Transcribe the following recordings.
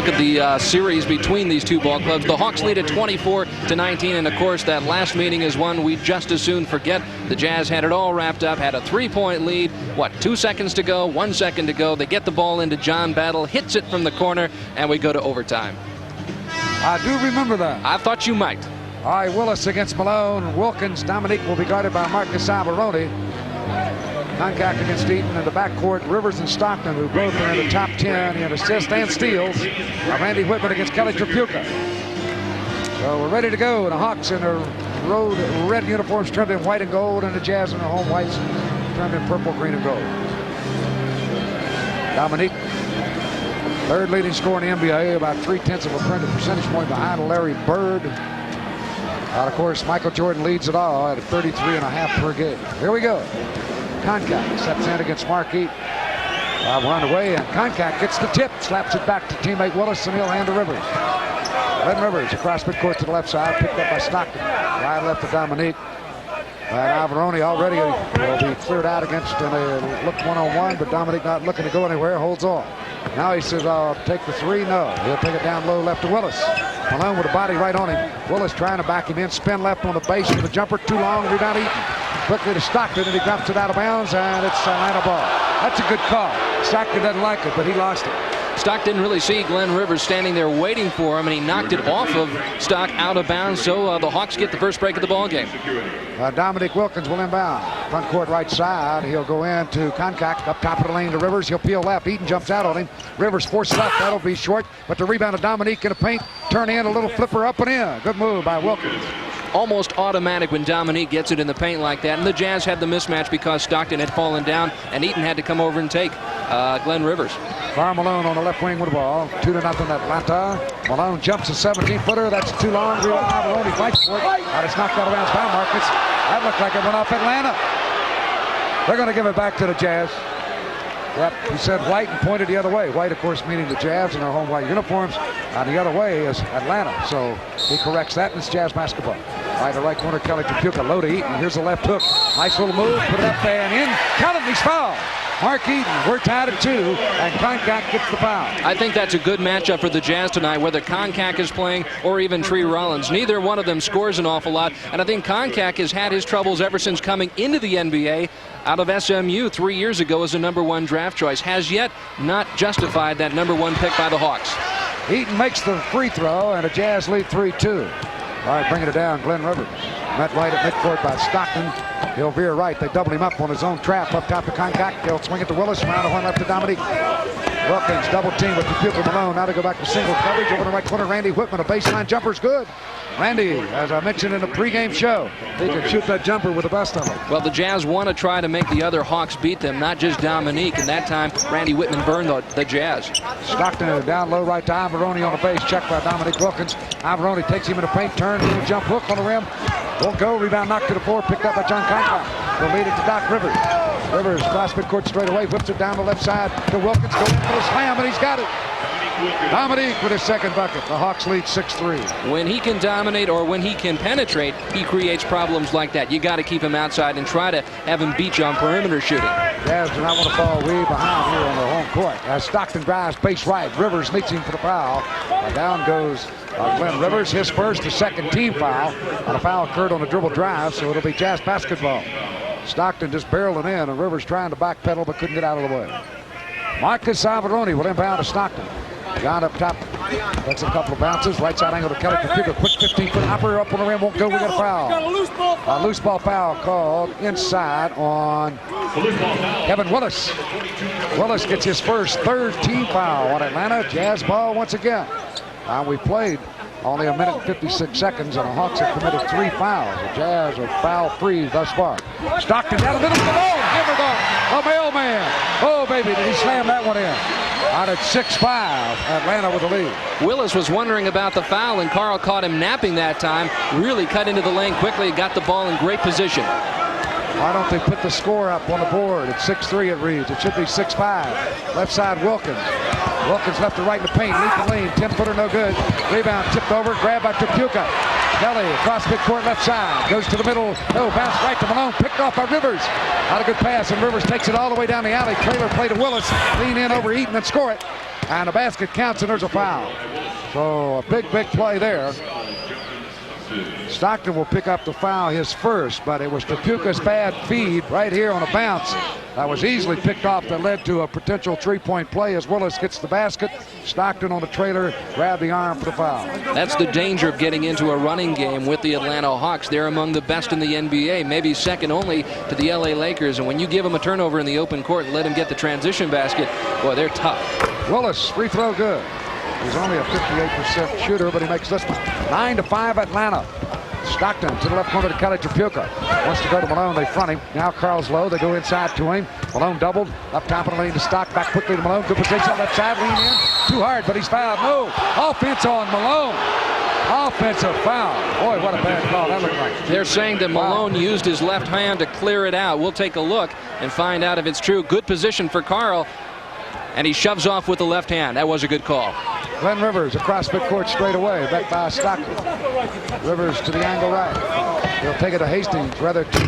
at the series between these two ball clubs. The Hawks lead at 24-19, and of course that last meeting is one we just as soon forget. The Jazz had it all wrapped up, had a 3-point lead. 2 seconds to go, 1 second to go. They get the ball into John Battle, hits it from the corner, and we go to overtime. I do remember that. I thought you might. All right, Willis against Malone. Wilkins. Dominique will be guarded by Marcus Alberoni. Contact against Eaton in the backcourt. Rivers and Stockton, who both are in the top 10 in assists and steals. Randy Whitman against Kelly Tripucka. So we're ready to go. The Hawks in their road red uniforms trimmed in white and gold, and the Jazz in their home whites trimmed in purple, green, and gold. Dominique, third leading scorer in the NBA, about 0.3 of a percentage point behind Larry Bird. Of course, Michael Jordan leads it all at 33.5 per game. Here we go. Concac steps in against Mark Eaton. We're underway, and Concac gets the tip, slaps it back to teammate Willis, and he'll hand to Rivers. Glenn Rivers across midcourt to the left side, picked up by Stockton. Right left to Dominique. And Alberoni already will be cleared out against a look one-on-one, but Dominique not looking to go anywhere, holds on. Now he says, I'll take the three. No, he'll take it down low left to Willis. Malone with a body right on him. Willis trying to back him in, spin left on the base for the jumper, too long, rebound Eaton. Quickly to Stockton, and he drops it out of bounds, and it's Atlanta ball. That's a good call. Stockton doesn't like it, but he lost it. Stock didn't really see Glenn Rivers standing there waiting for him, and he knocked it off of Stock out of bounds, so the Hawks get the first break of the ball game. Dominique Wilkins will inbound. Front court right side. He'll go into Concac up top of the lane to Rivers. He'll peel left. Eaton jumps out on him. Rivers forces left. That'll be short, but the rebound of Dominique in the paint. Turn in, a little flipper up and in. Good move by Wilkins. Almost automatic when Dominique gets it in the paint like that, and the Jazz had the mismatch because Stockton had fallen down, and Eaton had to come over and take Glenn Rivers. Karl Malone on the left wing with the ball. 2-0 Atlanta. Malone jumps a 17-footer. That's too long. Alberoni fights for it. And it's knocked out of bounds by Marcus. That looked like it went off Atlanta. They're going to give it back to the Jazz. Yep, he said white and pointed the other way. White, of course, meaning the Jazz in their home white uniforms. And the other way is Atlanta. So he corrects that, and it's Jazz basketball. Right to right corner, Kelly Tripucka, low to Eaton. Here's the left hook. Nice little move. Put it up there and in. Count it, he's fouled. Mark Eaton, we're tied at 2, and Concac gets the foul. I think that's a good matchup for the Jazz tonight, whether Concac is playing or even Tree Rollins. Neither one of them scores an awful lot, and I think Concac has had his troubles ever since coming into the NBA out of SMU 3 years ago as a #1 draft choice. Has yet not justified that #1 pick by the Hawks. Eaton makes the free throw, and the Jazz lead 3-2. All right, bringing it down, Glenn Rivers. Met right at midcourt by Stockton. He'll veer right. They double him up on his own trap up top to Concac. He'll swing it to Willis. Round of one left to Dominique. Wilkins double team with Tripucka Malone. Now to go back to single coverage over the right corner. Randy Whitman, a baseline jumper's good. Randy, as I mentioned in the pregame show, he can shoot that jumper with the best of them. Well, the Jazz want to try to make the other Hawks beat them, not just Dominique. And that time, Randy Whitman burned the Jazz. Stockton down low right to Alberoni on the base. Checked by Dominique Wilkins. Alberoni takes him in the paint. Turn, little jump hook on the rim. Won't go. Rebound knocked to the floor. Picked up by John Concac. He'll lead it to Doc Rivers. Rivers cross midcourt straight away. Whips it down the left side to Wilkins. Go in for the slam, and he's got it. Dominique with his second bucket. The Hawks lead 6-3. When he can dominate or when he can penetrate, he creates problems like that. You got to keep him outside and try to have him beat you on perimeter shooting. Jazz do not want to fall way behind here on their home court. As Stockton drives base right, Rivers meets him for the foul. Down goes Glenn Rivers, his first, the second team foul. And a foul occurred on a dribble drive, so it'll be Jazz basketball. Stockton just barreling in, and Rivers trying to backpedal but couldn't get out of the way. Marcus Alberoni will inbound to Stockton. John up top. That's a couple of bounces. Right side angle to Kelly Tripucka. Quick 15-foot hopper up on the rim. Won't go. We got a foul. A loose ball foul called inside on Kevin Willis. Willis gets his first third team foul on Atlanta. Jazz ball once again. We played only a minute and 56 seconds, and the Hawks have committed 3 fouls. The Jazz are foul-free thus far. Stockton down the middle of the ball. Giverdog, the mailman. Oh, baby, did he slam that one in. Out at 6-5, Atlanta with the lead. Willis was wondering about the foul, and Karl caught him napping that time. Really cut into the lane quickly, got the ball in great position. Why don't they put the score up on the board? It's 6-3 it reads. It should be 6-5. Left side Wilkins. Wilkins left to right in the paint. Lead the lane. 10-footer no good. Rebound tipped over. Grabbed by Tripucka. Kelly across midcourt left side. Goes to the middle. No, bounce right to Malone. Picked off by Rivers. Not a good pass, and Rivers takes it all the way down the alley. Trailer play to Willis. Lean in over Eaton and score it. And the basket counts, and there's a foul. So a big play there. Stockton will pick up the foul, his first, but it was Topuka's bad feed right here on a bounce that was easily picked off that led to a potential three-point play as Willis gets the basket. Stockton on the trailer, grabbed the arm for the foul. That's the danger of getting into a running game with the Atlanta Hawks. They're among the best in the NBA, maybe second only to the LA Lakers. And when you give them a turnover in the open court and let them get the transition basket, boy, they're tough. Willis, free throw good. He's only a 58% shooter, but he makes this one. 9-5 Atlanta. Stockton to the left corner to Kelly Tripucka. Wants to go to Malone. They front him. Now Karl's low. They go inside to him. Malone doubled. Up top of the lane to Stock. Back quickly to Malone. Good position on left side. Lean in. Too hard, but he's fouled. No. Offense on Malone. Offensive foul. Boy, what a bad call that looked like. They're saying that Malone used his left hand to clear it out. We'll take a look and find out if it's true. Good position for Karl. And he shoves off with the left hand. That was a good call. Glenn Rivers across midcourt straight away, back by Stockton. Rivers to the angle right. He'll take it to Hastings, rather to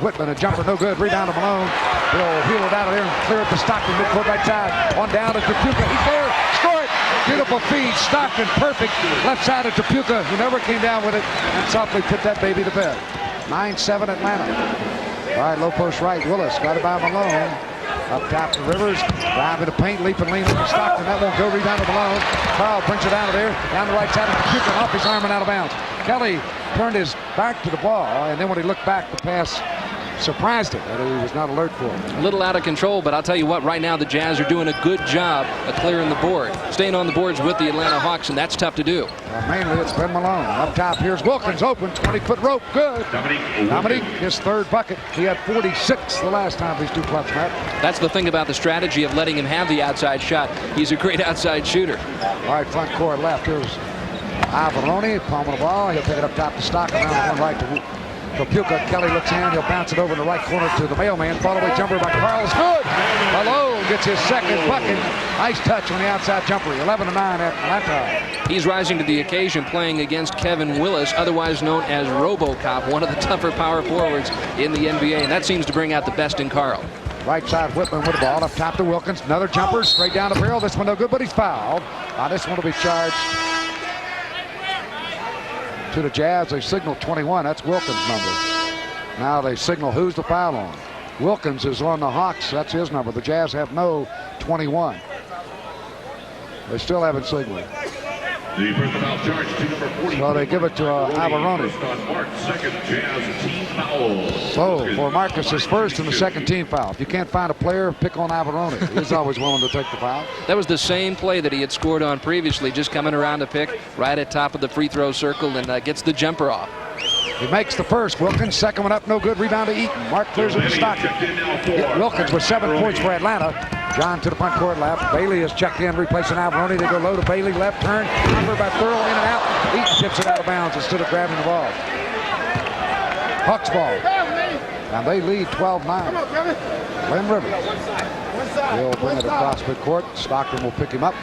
Whitman. A jumper, no good. Rebound to Malone. He'll wheel it out of there and clear it to Stockton, midcourt right side. On down to Tripucka. He's there. Score it. Beautiful feed. Stockton, perfect. Left side of Tripucka, who never came down with it, and softly put that baby to bed. 9-7 Atlanta. All right, low post right. Willis got it by Malone. Up top to Rivers, drive into paint, leap and lean into Stockton. That won't go, rebound to Malone. Karl brings it out of there, down the right side of Tripucka, off his arm and out of bounds. Kelly turned his back to the ball, and then when he looked back, the pass surprised him that he was not alert for it. A little out of control, but I'll tell you what, right now the Jazz are doing a good job of clearing the board, staying on the boards with the Atlanta Hawks, and that's tough to do. Mainly it's been Malone. Up top, here's Wilkins, open, 20-foot rope, good. Dominique, his third bucket. He had 46 the last time these two clubs met. That's the thing about the strategy of letting him have the outside shot. He's a great outside shooter. All right, front court left. Here's Avalone, palm of the ball. He'll take it up top to Stockton, around the one right to Tripucka. Kelly looks in. He'll bounce it over in the right corner to the mailman. Follow-away jumper by Karl's good. Malone gets his second bucket. Nice touch on the outside jumper. 11-9 Atlanta. He's rising to the occasion, playing against Kevin Willis, otherwise known as RoboCop, one of the tougher power forwards in the NBA, and that seems to bring out the best in Karl. Right side Whitman with the ball up top to Wilkins. Another jumper straight down the barrel. This one no good, but he's fouled. This one will be charged to the Jazz. They signal 21. That's Wilkins' number. Now they signal who's the foul on. Wilkins is on the Hawks. That's his number. The Jazz have no 21. They still haven't signaled. The personal foul charge to number 40. So they give it to Avalone. So for Marcus, his first and the second team foul. If you can't find a player, pick on Avalone. He's always willing to take the foul. That was the same play that he had scored on previously, just coming around the pick, right at top of the free throw circle, and gets the jumper off. He makes the first. Wilkins, second one up, no good. Rebound to Eaton. Mark clears it to Stockton. Wilkins with 7 points for Atlanta. John to the front court left. Bailey is checked in, replacing Avalone. They go low to Bailey, left turn. Number by Thurl, in and out. Eaton tips it out of bounds instead of grabbing the ball. Hawks ball. And they lead 12-9. Glenn Rivers. He'll bring it across midcourt. Stockton will pick him up.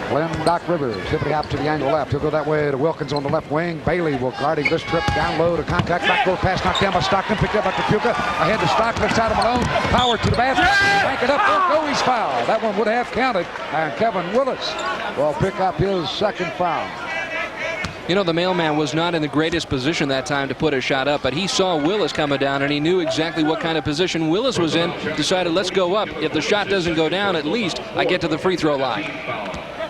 Glenn Doc Rivers, tipping out to the angle left. He'll go that way to Wilkins on the left wing. Bailey will guard him this trip down low to contact. Backdoor pass knocked down by Stockton. Picked up by Tripucka. Ahead to Stockton, left side of Malone. Power to the basket. Bank it up. There goes, he's fouled. That one would have counted. And Kevin Willis will pick up his second foul. You know, the mailman was not in the greatest position that time to put a shot up, but he saw Willis coming down, and he knew exactly what kind of position Willis was in, decided, let's go up. If the shot doesn't go down, at least I get to the free throw line.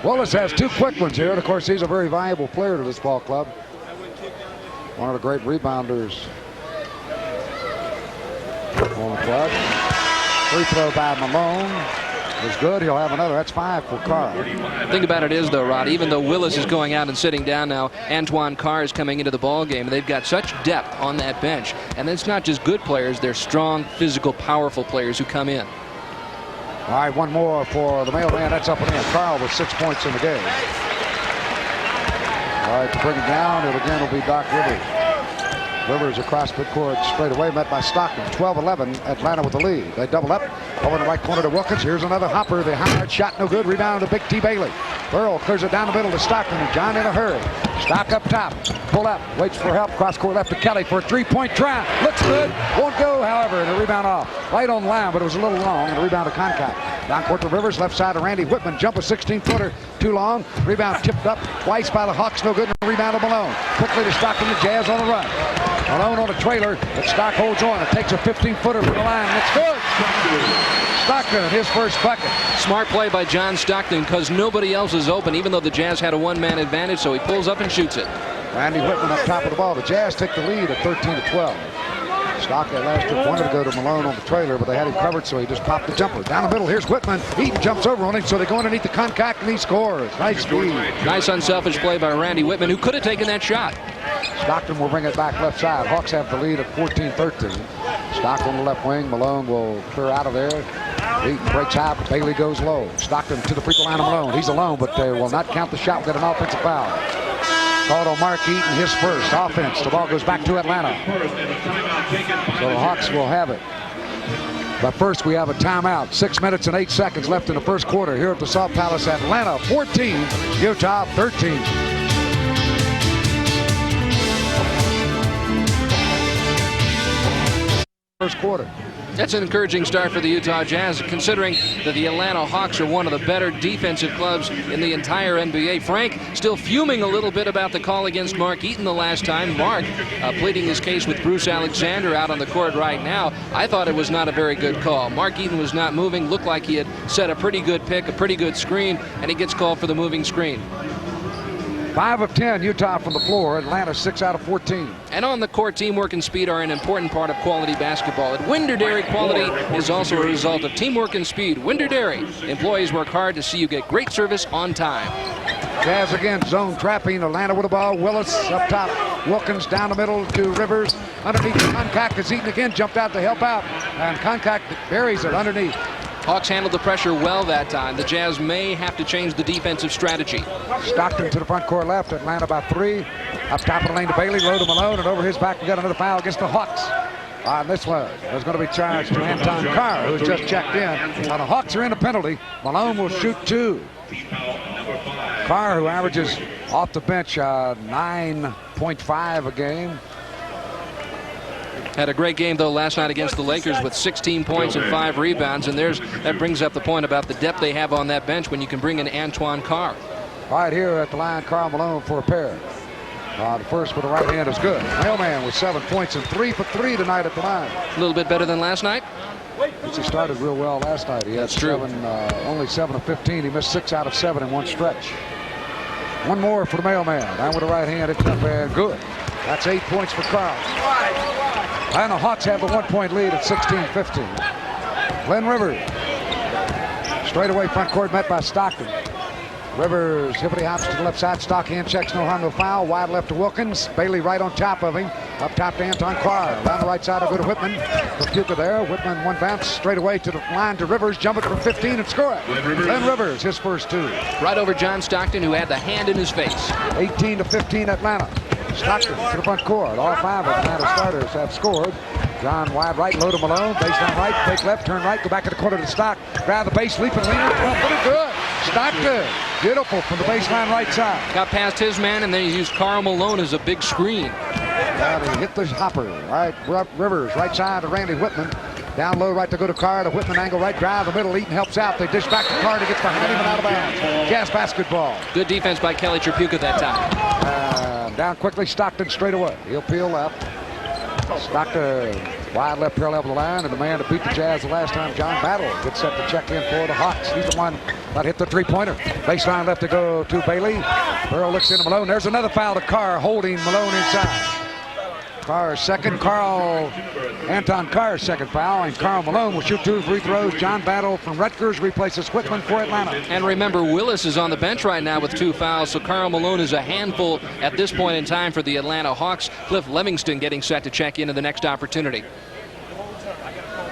Willis has 2 quick ones here, and of course, he's a very valuable player to this ball club. One of the great rebounders on the club. Free throw by Malone is good. He'll have another. That's 5 for Karl. The thing about it is, though, Rod, even though Willis is going out and sitting down now, Antoine Carr is coming into the ball game. They've got such depth on that bench, and it's not just good players; they're strong, physical, powerful players who come in. All right, one more for the mailman. That's up and in. Karl with 6 points in the game. All right, to bring it down, it again will be Doc Rivers. Rivers across midcourt straight away, met by Stockton. 12-11, Atlanta with the lead. They double up over in the right corner to Wilkins. Here's another hopper. The hard shot, no good. Rebound to Big T. Bailey. Burl clears it down the middle to Stockton, and John in a hurry. Stock up top, pull up, waits for help. Cross court left to Kelly for a 3-point try. Looks good, won't go, however, and a rebound off. Right on the line, but it was a little long, and a rebound to contact. Down court to Rivers, left side to Randy Whitman. Jump a 16-footer, too long. Rebound tipped up twice by the Hawks, no good. And rebound to Malone. Quickly to Stockton, the Jazz on the run. Malone on a trailer, but Stock holds on. It takes a 15-footer from the line, and it's good. Stockton, his first bucket. Smart play by John Stockton because nobody else is open, even though the Jazz had a one-man advantage, so he pulls up and shoots it. Randy Whitman up top of the ball. The Jazz take the lead at 13-12. Stockton last trip wanted to go to Malone on the trailer, but they had him covered, so he just popped the jumper. Down the middle, here's Whitman. Eaton jumps over on him, so they go underneath the contact, and he scores. Nice speed. Nice unselfish play by Randy Whitman, who could have taken that shot. Stockton will bring it back left side. Hawks have the lead at 14-13. Stockton on the left wing. Malone will clear out of there. Eaton breaks high, but Bailey goes low. Stockton to the free throw line of Malone. He's alone, but they will not count the shot. We'll get an offensive foul. Called on Mark Eaton, his first offense. The ball goes back to Atlanta. So the Hawks will have it. But first we have a timeout. 6 minutes and 8 seconds left in the first quarter here at the Salt Palace. Atlanta 14, Utah 13. First quarter. That's an encouraging start for the Utah Jazz, considering that the Atlanta Hawks are one of the better defensive clubs in the entire NBA. Frank still fuming a little bit about the call against Mark Eaton the last time. Mark pleading his case with Bruce Alexander out on the court right now. I thought it was not a very good call. Mark Eaton was not moving, looked like he had set a pretty good pick, a pretty good screen, and he gets called for the moving screen. 5 of 10, Utah from the floor. Atlanta 6 out of 14. And on the court, teamwork and speed are an important part of quality basketball. At Winder Dairy, quality is also a result of teamwork and speed. Winder Dairy, employees work hard to see you get great service on time. Jazz again, zone trapping. Atlanta with the ball. Willis up top. Wilkins down the middle to Rivers. Underneath the contact is Eaton again. Jumped out to help out. And contact buries it underneath. Hawks handled the pressure well that time. The Jazz may have to change the defensive strategy. Stockton to the front court left. Atlanta by 3. Up top of the lane to Bailey. Low to Malone. And over his back, we got another foul against the Hawks. On this one, there's going to be charged to Anton Karl, who's just checked in. Now the Hawks are in a penalty. Malone will shoot 2. Karl, who averages off the bench 9.5 a game. Had a great game, though, last night against the Lakers with 16 points and 5 rebounds. And that brings up the point about the depth they have on that bench when you can bring in Antoine Karl. Right here at the line, Karl Malone for a pair. The first with the right hand is good. Mailman with 7 points and 3 for 3 tonight at the line. A little bit better than last night? He started real well last night. He had only 7 of 15. He missed 6 out of 7 in one stretch. One more for the Mailman. Down with the right hand, it's up and good. That's 8 points for Karl. And the Hawks have a 1-point lead at 16-15. Glenn Rivers. Straight away front court met by Stockton. Rivers hippity hops to the left side. Stock hand checks, no harm, no foul. Wide left to Wilkins. Bailey right on top of him. Up top to Anton Karl. Down the right side, I'll go to Whitman. Computer there. Whitman one bounce straight away to the line to Rivers. Jump it from 15 and score it. Glenn Rivers, his first 2. Right over John Stockton, who had the hand in his face. 18-15 Atlanta. Stockton to the front court. All 5 of Atlanta starters have scored. John wide right, low to Malone. Baseline right, fake left, turn right, go back to the corner to Stock. Grab the base, leap and leaner. Pretty good. Stockton, beautiful from the baseline right side. Got past his man, and then he used Karl Malone as a big screen. And he hit the hopper. All right, Rivers, right side to Randy Whitman. Down low, right to go to Karl. The Whitman angle, right drive, the middle. Eaton helps out. They dish back to Karl. He gets behind him and out of bounds. Jazz basketball. Good defense by Kelly Tripucka that time. Down quickly, Stockton straight away. He'll peel left. Stockton wide left parallel to the line, and the man to beat the Jazz the last time, John Battle, gets set to check in for the Hawks. He's the one that hit the 3-pointer. Baseline left to go to Bailey. Burrow looks into Malone. There's another foul to Karl, holding Malone inside. Karl's second. Anton Karl's second foul, and Karl Malone will shoot 2 free throws. John Battle from Rutgers replaces Whitman for Atlanta. And remember, Willis is on the bench right now with 2 fouls, so Karl Malone is a handful at this point in time for the Atlanta Hawks. Cliff Levingston getting set to check into the next opportunity.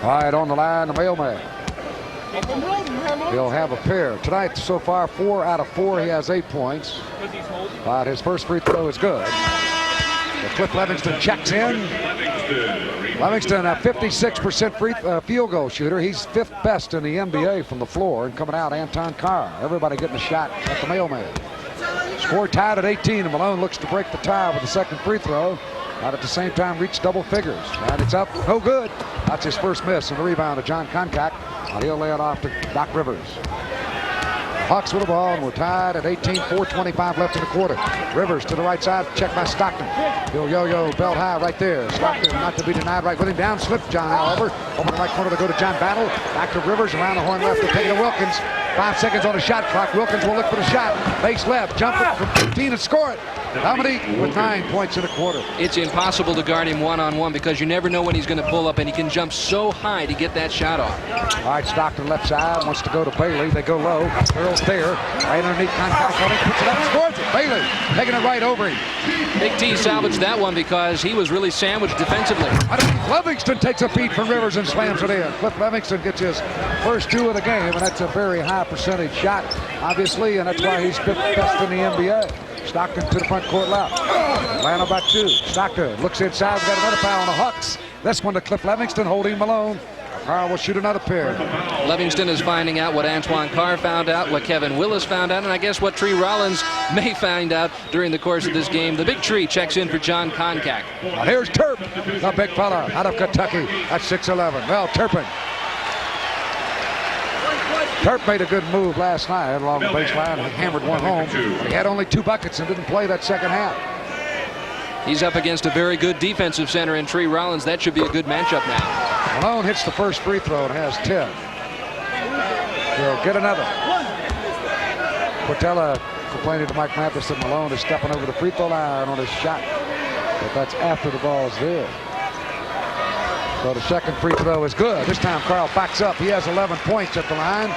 All right, on the line, the Mailman. He'll have a pair. Tonight, so far, 4 out of 4. He has 8 points. But his first free throw is good. Cliff Levingston checks in. Levingston, a 56% field goal shooter. He's 5th best in the NBA from the floor. And coming out, Anton Karl. Everybody getting a shot at the Mailman. Score tied at 18, and Malone looks to break the tie with the second free throw. But at the same time, reach double figures. And it's up. No good. That's his first miss. And the rebound to John Concack. He'll lay it off to Doc Rivers. Hawks with the ball, and we're tied at 18, 4:25 left in the quarter. Rivers to the right side, checked by Stockton. He'll yo-yo belt high right there. Stockton not to be denied right with him. Down slips John, however. Over the right corner to go to John Battle. Back to Rivers, around the horn left to take it to Wilkins. 5 seconds on the shot clock. Wilkins will look for the shot. Base left, jump it from 15 and score it. Dominique with 9 points in a quarter. It's impossible to guard him one-on-one because you never know when he's going to pull up, and he can jump so high to get that shot off. All right, Stockton left side, wants to go to Bailey. They go low. Earl's there. Right underneath contact on him. Puts it up, scores it. Bailey taking it right over him. Big T salvaged that one because he was really sandwiched defensively. Livingston takes a feed from Rivers and slams it in. Cliff Livingston gets his first 2 of the game, and that's a very high percentage shot, obviously, and that's why he's best in the NBA. Stockton to the front court left. Atlanta by 2. Stockton looks inside. We got another foul on the Hawks. This one to Cliff Livingston holding Malone. Karl will shoot another pair. Livingston is finding out what Antoine Carr found out, what Kevin Willis found out, and I guess what Tree Rollins may find out during the course of this game. The big Tree checks in for John Koncak. Now here's Turp, the big fella out of Kentucky at 6'11". Well, Turpin. Turp made a good move last night along the baseline. He hammered one home. He had only 2 buckets and didn't play that second half. He's up against a very good defensive center in Tree Rollins. That should be a good matchup now. Malone hits the first free throw and has 10. He'll get another. Portela complaining to Mike Mathis that Malone is stepping over the free throw line on his shot. But that's after the ball's there. So the second free throw is good. This time Karl backs up. He has 11 points at the line.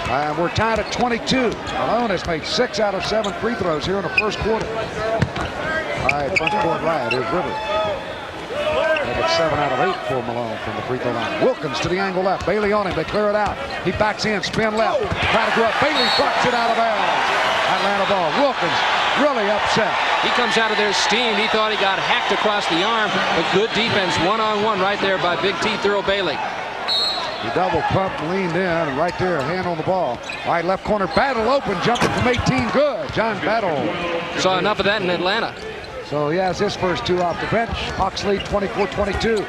And we're tied at 22. Malone has made 6 out of 7 free throws here in the first quarter. All right, front court right. Here's Rivers. It's 7 out of 8 for Malone from the free throw line. Wilkins to the angle left. Bailey on him. They clear it out. He backs in. Spin left. Try to go up. Bailey bucks it out of bounds. Atlanta ball. Wilkins really upset. He comes out of there steamed. He thought he got hacked across the arm, but good defense one-on-one right there by Big T Thurl Bailey. He double pumped, leaned in, and right there, hand on the ball. All right, left corner, Battle open, jumping from 18, good. John Battle. Saw enough of that in Atlanta. So he has his first 2 off the bench. Hawks lead 24-22.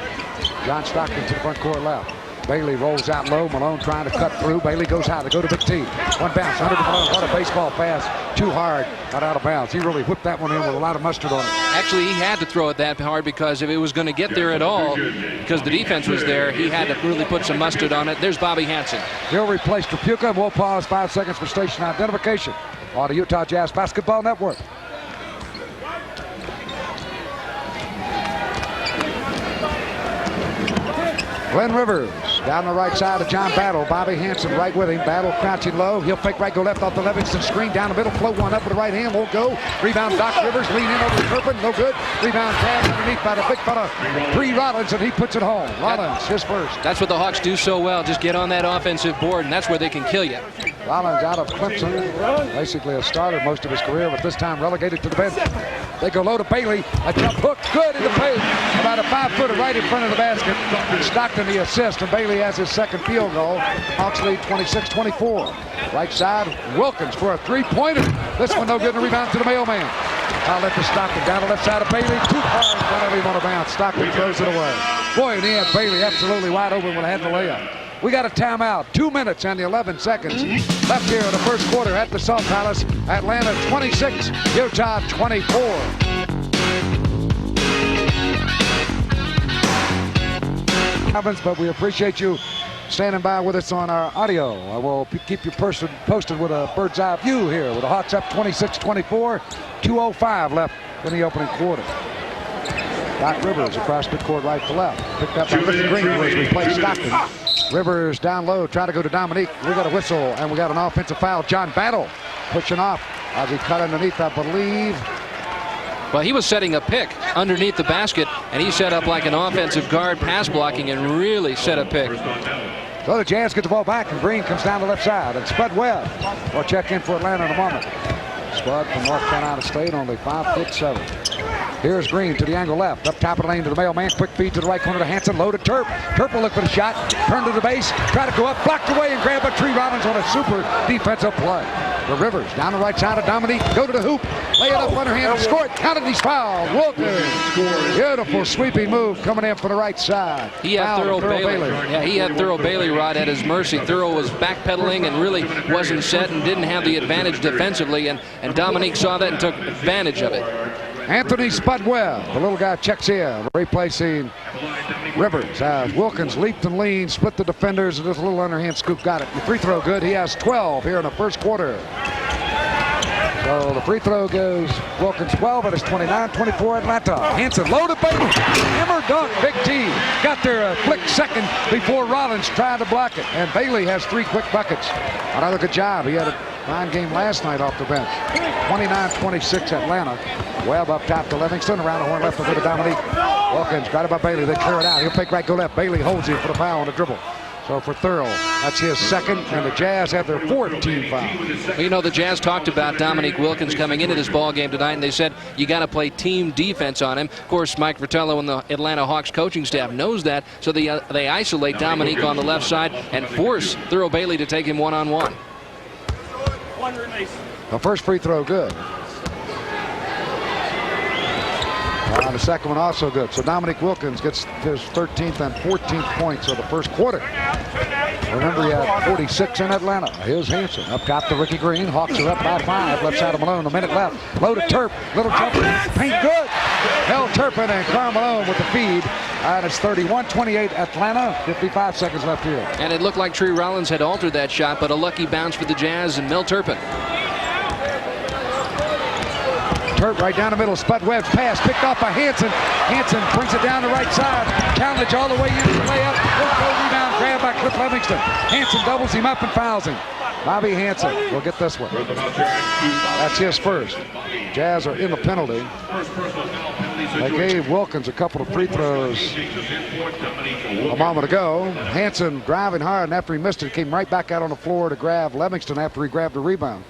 John Stockton to the front court left. Bailey rolls out low. Malone trying to cut through. Bailey goes high. They go to Big T. One bounce under to Malone. What a baseball pass. Too hard. Got out of bounds. He really whipped that one in with a lot of mustard on it. Actually, he had to throw it that hard because if it was going to get there at all, because the defense was there, he had to really put some mustard on it. There's Bobby Hansen. He'll replace Trapuka, and we'll pause 5 seconds for station identification on the Utah Jazz Basketball Network. Glenn Rivers down the right side of John Battle. Bobby Hansen right with him. Battle crouching low. He'll fake right, go left off the Livingston screen. Down the middle, float one up with the right hand. Won't go. Rebound, Doc Rivers. Lean in over the Turpin. No good. Rebound, grab underneath by the big fella. Tree Rollins, and he puts it home. Rollins, his first. That's what the Hawks do so well. Just get on that offensive board, and that's where they can kill you. Rollins out of Clemson. Basically a starter most of his career, but this time relegated to the bench. They go low to Bailey. A jump hook, good in the paint. About a 5-footer right in front of the basket. Stockton the assist, and Bailey has his second field goal. Hawks lead 26-24. Right side, Wilkins for a 3-pointer. This one no good, and a rebound to the mailman. I'll let the Stockton down the left side of Bailey. Too far in front of him on a bounce. Stockton throws it away. Boy, in the end, Bailey absolutely wide open when I had the layup. We got a timeout. 2 minutes and 11 seconds left here in the first quarter at the Salt Palace. Atlanta 26, Utah 24. But we appreciate you standing by with us on our audio. I will keep you posted with a bird's eye view here with the Hawks up 26-24. 2:05 left in the opening quarter. Doc Rivers across midcourt right to left. Picked up by Ricky Green as we play Stockton. Rivers down low, trying to go to Dominique. We got a whistle, and we got an offensive foul. John Battle pushing off as he cut underneath, I believe. Well, he was setting a pick underneath the basket, and he set up like an offensive guard, pass blocking, and really set a pick. So the Jazz get the ball back, and Green comes down the left side. And Spud Webb will check in for Atlanta in a moment. Spud from North Carolina State, only 5'7". Here's Green to the angle left. Up top of the lane to the mailman. Quick feed to the right corner to Hansen. Low to Turp. Turp will look for the shot. Turn to the base. Try to go up. Blocked away and grab a Tree Rollins on a super defensive play. to Rivers. Down the right side of Dominique. Go to the hoop. Lay it up underhand. Score it. Counted. He's fouled. Wilkins. Beautiful sweeping move coming in from the right side. He had Thurl Bailey. Yeah, he had Thurl Bailey right at his mercy. Thurl was backpedaling and really wasn't set and didn't have the advantage defensively. And Dominique saw that and took advantage of it. Anthony Spud Webb, the little guy, checks in, replacing Rivers as Wilkins leaped and leaned, split the defenders, and this little underhand scoop got it. The free throw good. He has 12 here in the first quarter. So the free throw goes Wilkins 12, and it's 29-24 Atlanta. Hanson loaded Bailey. Hammer dunk. Big T got there a quick second before Rollins tried to block it. And Bailey has 3 quick buckets. Another good job. He had a fine game last night off the bench. 29-26 Atlanta. Webb up top to Livingston. Around the horn left to Dominique. Wilkins got it by Bailey. They clear it out. He'll pick right, go left. Bailey holds him for the foul on the dribble. So for Thurl, that's his second, and the Jazz have their 4th team foul. Well, you know, the Jazz talked about Dominique Wilkins coming into this ball game tonight, and they said you got to play team defense on him. Of course, Mike Fratello and the Atlanta Hawks coaching staff knows that, so they isolate Dominique on the left side and force Thurl Bailey to take him one-on-one. The first free throw good. The second one also good. So Dominique Wilkins gets his 13th and 14th points of the first quarter. Remember, he had 46 in Atlanta. Here's Hanson up top to Ricky Green. Hawks are up by 5. Left side of Malone. A minute left. Low to Turp. Little jumper. Paint good. Held Turpin and Karl Malone with the feed. And it's 31-28 Atlanta. 55 seconds left here. And it looked like Tree Rollins had altered that shot, but a lucky bounce for the Jazz and Mel Turpin. Turp right down the middle. Spud Webb's pass picked off by Hanson. Hanson brings it down the right side. Challenge all the way into the layup. Rebound grab by Cliff Livingston. Hanson doubles him up and fouls him. Bobby Hanson will get this one. That's his first. Jazz are in the penalty. They gave Wilkins a couple of free throws a moment ago. Hanson driving hard, and after he missed it, came right back out on the floor to grab Livingston after he grabbed the rebound.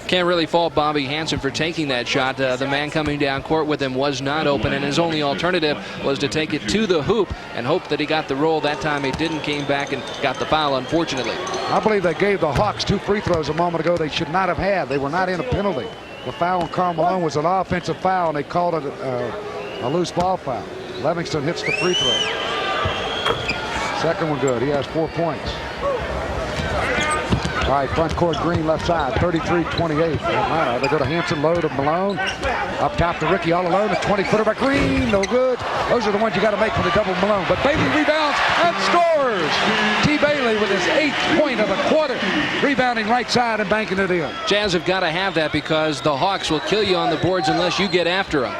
Can't really fault Bobby Hanson for taking that shot. The man coming down court with him was not open, and his only alternative was to take it to the hoop and hope that he got the roll. That time he didn't, came back and got the foul, unfortunately. I believe they gave the Hawks 2 free throws a moment ago they should not have had. They were not in a penalty. The foul on Karl Malone was an offensive foul, and they called it a loose ball foul. Livingston hits the free throw. Second one good. He has 4 points. All right, front court Green left side, 33-28. Atlanta. They go to Hanson, low to Malone. Up top to Ricky all alone. A 20-footer by Green, no good. Those are the ones you got to make when they double Malone. But Bailey rebounds and scores. T. Bailey with his 8th point of the quarter. Rebounding right side and banking it in. Jazz have got to have that because the Hawks will kill you on the boards unless you get after them.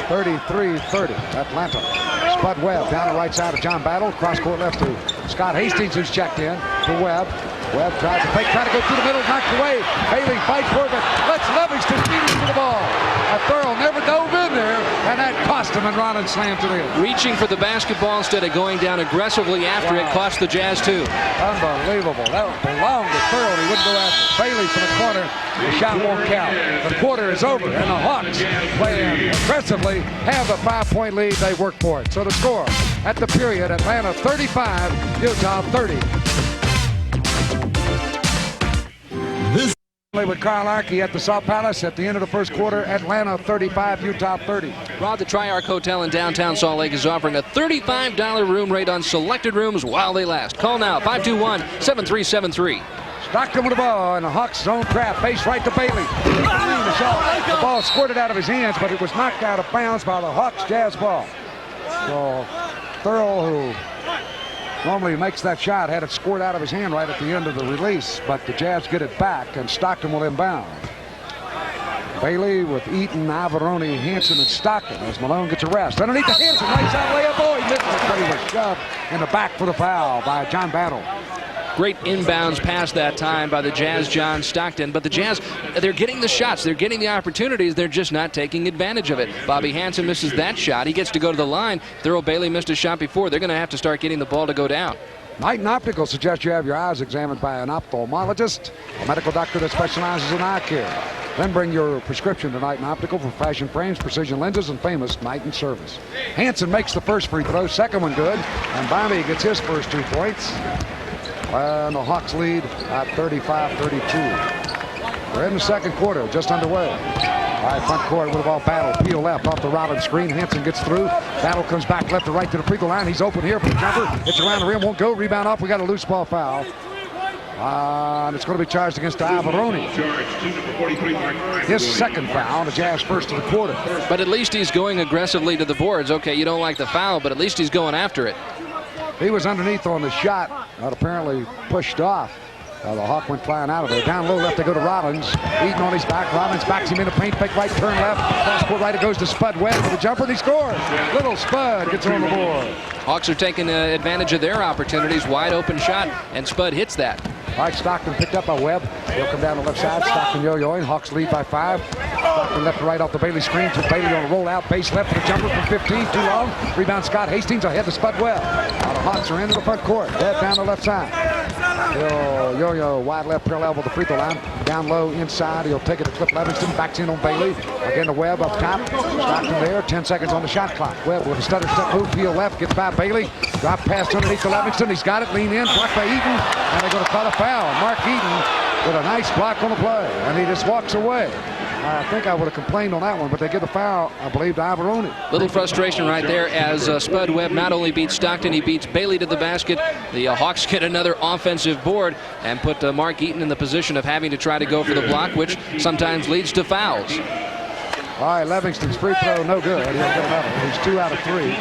33-30, Atlanta. Spud Webb down the right side of John Battle. Cross court left to Scott Hastings, who's checked in to Webb. Webb tries to fake, trying to go through the middle, knocked away. Bailey fights for it, but lets Livingston feed him to the ball. Thurl never dove in there, and that cost him, and Rollins slammed it in. Reaching for the basketball instead of going down aggressively after it cost the Jazz too. Unbelievable. That belonged to Thurl. He wouldn't go after it. Bailey from the corner. The shot won't count. The quarter is over, and the Hawks playing aggressively have a 5-point lead. They work for it. So the score at the period, Atlanta 35, Utah 30. With Karl at the Salt Palace at the end of the first quarter. Atlanta 35, Utah 30. Rod, the Triarch Hotel in downtown Salt Lake is offering a $35 room rate on selected rooms while they last. Call now, 521-7373. Stockton with the ball, and the Hawks zone trap. Face right to Bailey. The ball squirted out of his hands, but it was knocked out of bounds by the Hawks Jazz ball. So Thurl, who normally makes that shot, had it scored out of his hand right at the end of the release, but the Jazz get it back, and Stockton will inbound. Bailey with Eaton, Averoni, Hanson, and Stockton as Malone gets a rest. Underneath the Hanson, right side layup. Oh, he missed it, but he was shoved in the back for the foul by John Battle. Great inbounds pass that time by the Jazz, John Stockton. But the Jazz, they're getting the shots. They're getting the opportunities. They're just not taking advantage of it. Bobby Hanson misses that shot. He gets to go to the line. Thurl Bailey missed a shot before. They're going to have to start getting the ball to go down. Nique Optical suggests you have your eyes examined by an ophthalmologist, a medical doctor that specializes in eye care. Then bring your prescription to Nique Optical for fashion frames, precision lenses, and famous Nique service. Hanson makes the first free throw, second one good, and Bobby gets his first 2 points. And the Hawks lead at 35-32. We're in the second quarter, just underway. All right, front court with the ball battle. Peel left off the Rollins screen. Hansen gets through. Battle comes back left to right to the free throw line. He's open here for the jumper. It's around the rim, won't go. Rebound off. We got a loose ball foul. And it's going to be charged against Alvaroni. His second foul, the Jazz first of the quarter. But at least he's going aggressively to the boards. Okay, you don't like the foul, but at least he's going after it. He was underneath on the shot, but apparently pushed off. The Hawk went flying out of there. Down low left, they go to Rollins. Eaton on his back. Rollins backs him in a paint, fake right, turn left. Cross court right, it goes to Spud Webb for the jumper, and he scores. Little Spud gets on the board. Hawks are taking advantage of their opportunities. Wide open shot, and Spud hits that. All right, Stockton picked up by Webb. He'll come down the left side. Stockton yo-yoing. Hawks lead by 5. Stockton left to right off the Bailey screen to Bailey on a rollout. Base left for the jumper from 15. Too long. Rebound Scott Hastings ahead to Spud Webb. Now the Hawks are into the front court. Webb down the left side. He'll yo-yo wide left parallel with the free throw line. Down low inside. He'll take it to Cliff Levingston. Backs in on Bailey. Again to Webb up top. Stockton there. 10 seconds on the shot clock. Webb with a stutter step move. Peel left. Gets by Bailey. Drop pass underneath to Levingston. He's got it. Lean in. Blocked by Eaton. And they're going to call a foul. Mark Eaton with a nice block on the play. And he just walks away. I think I would have complained on that one, but they give the foul, I believe, to Alvaroni. Little frustration right there as Spud Webb not only beats Stockton, he beats Bailey to the basket. The Hawks get another offensive board and put Mark Eaton in the position of having to try to go for the block, which sometimes leads to fouls. All right, Livingston's free throw, no good. He'll get another. He's 2 out of 3.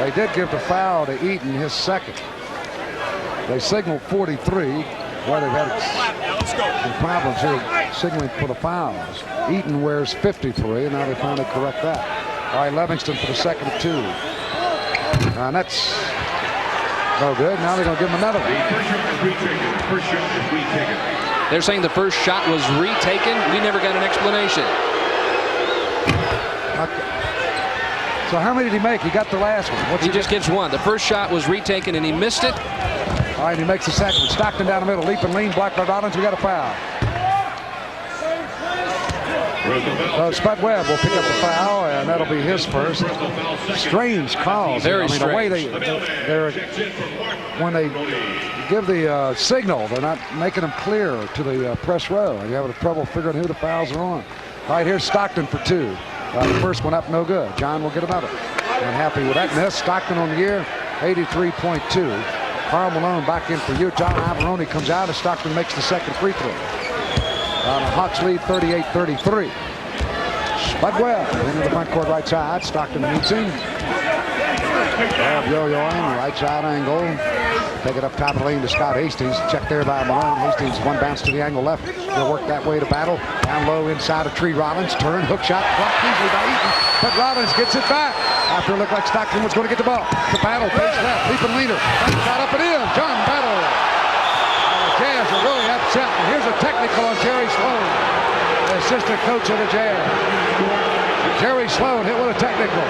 They did give the foul to Eaton, his second. They signaled 43. Well, they've had some problems here signaling for the fouls. Eaton wears 53, and now they finally correct that. All right, Livingston for the second of 2. And that's no good. Now they're going to give him another one. First shot is retaken. They're saying the first shot was retaken. We never got an explanation. Okay. So how many did he make? He got the last one. He just gets one. The first shot was retaken, and he missed it. All right, he makes the second one. Stockton down the middle, leap and lean, blocked by Rollins. We got a foul. So Spud Webb will pick up the foul, and that'll be his first. Strange calls. Very strange. The way when they give the signal, they're not making them clear to the press row, and you're having trouble figuring who the fouls are on. All right, here's Stockton for 2. The first one up, no good. John will get another. And happy with that miss. Stockton on the year, 83.2. Karl Malone back in for Utah. Alvaroni comes out as Stockton makes the second free throw. The Hawks lead 38-33. Spud Webb into the front court right side. Stockton meets him. Webb yo-yoing, right side angle. Take it up top of the lane to Scott Hastings. Checked there by Malone. Hastings one bounce to the angle left. He'll work that way to Battle. Down low inside of Tree Rollins. Turn, hook shot, blocked easily by Eaton. But Rollins gets it back. After it looked like Stockton was going to get the ball. To Battle, face left, leaping leader. Shot up and in. John Battle. The Jazz are really upset. And here's a technical on Jerry Sloan, the assistant coach of the Jazz. Jerry Sloan hit with a technical.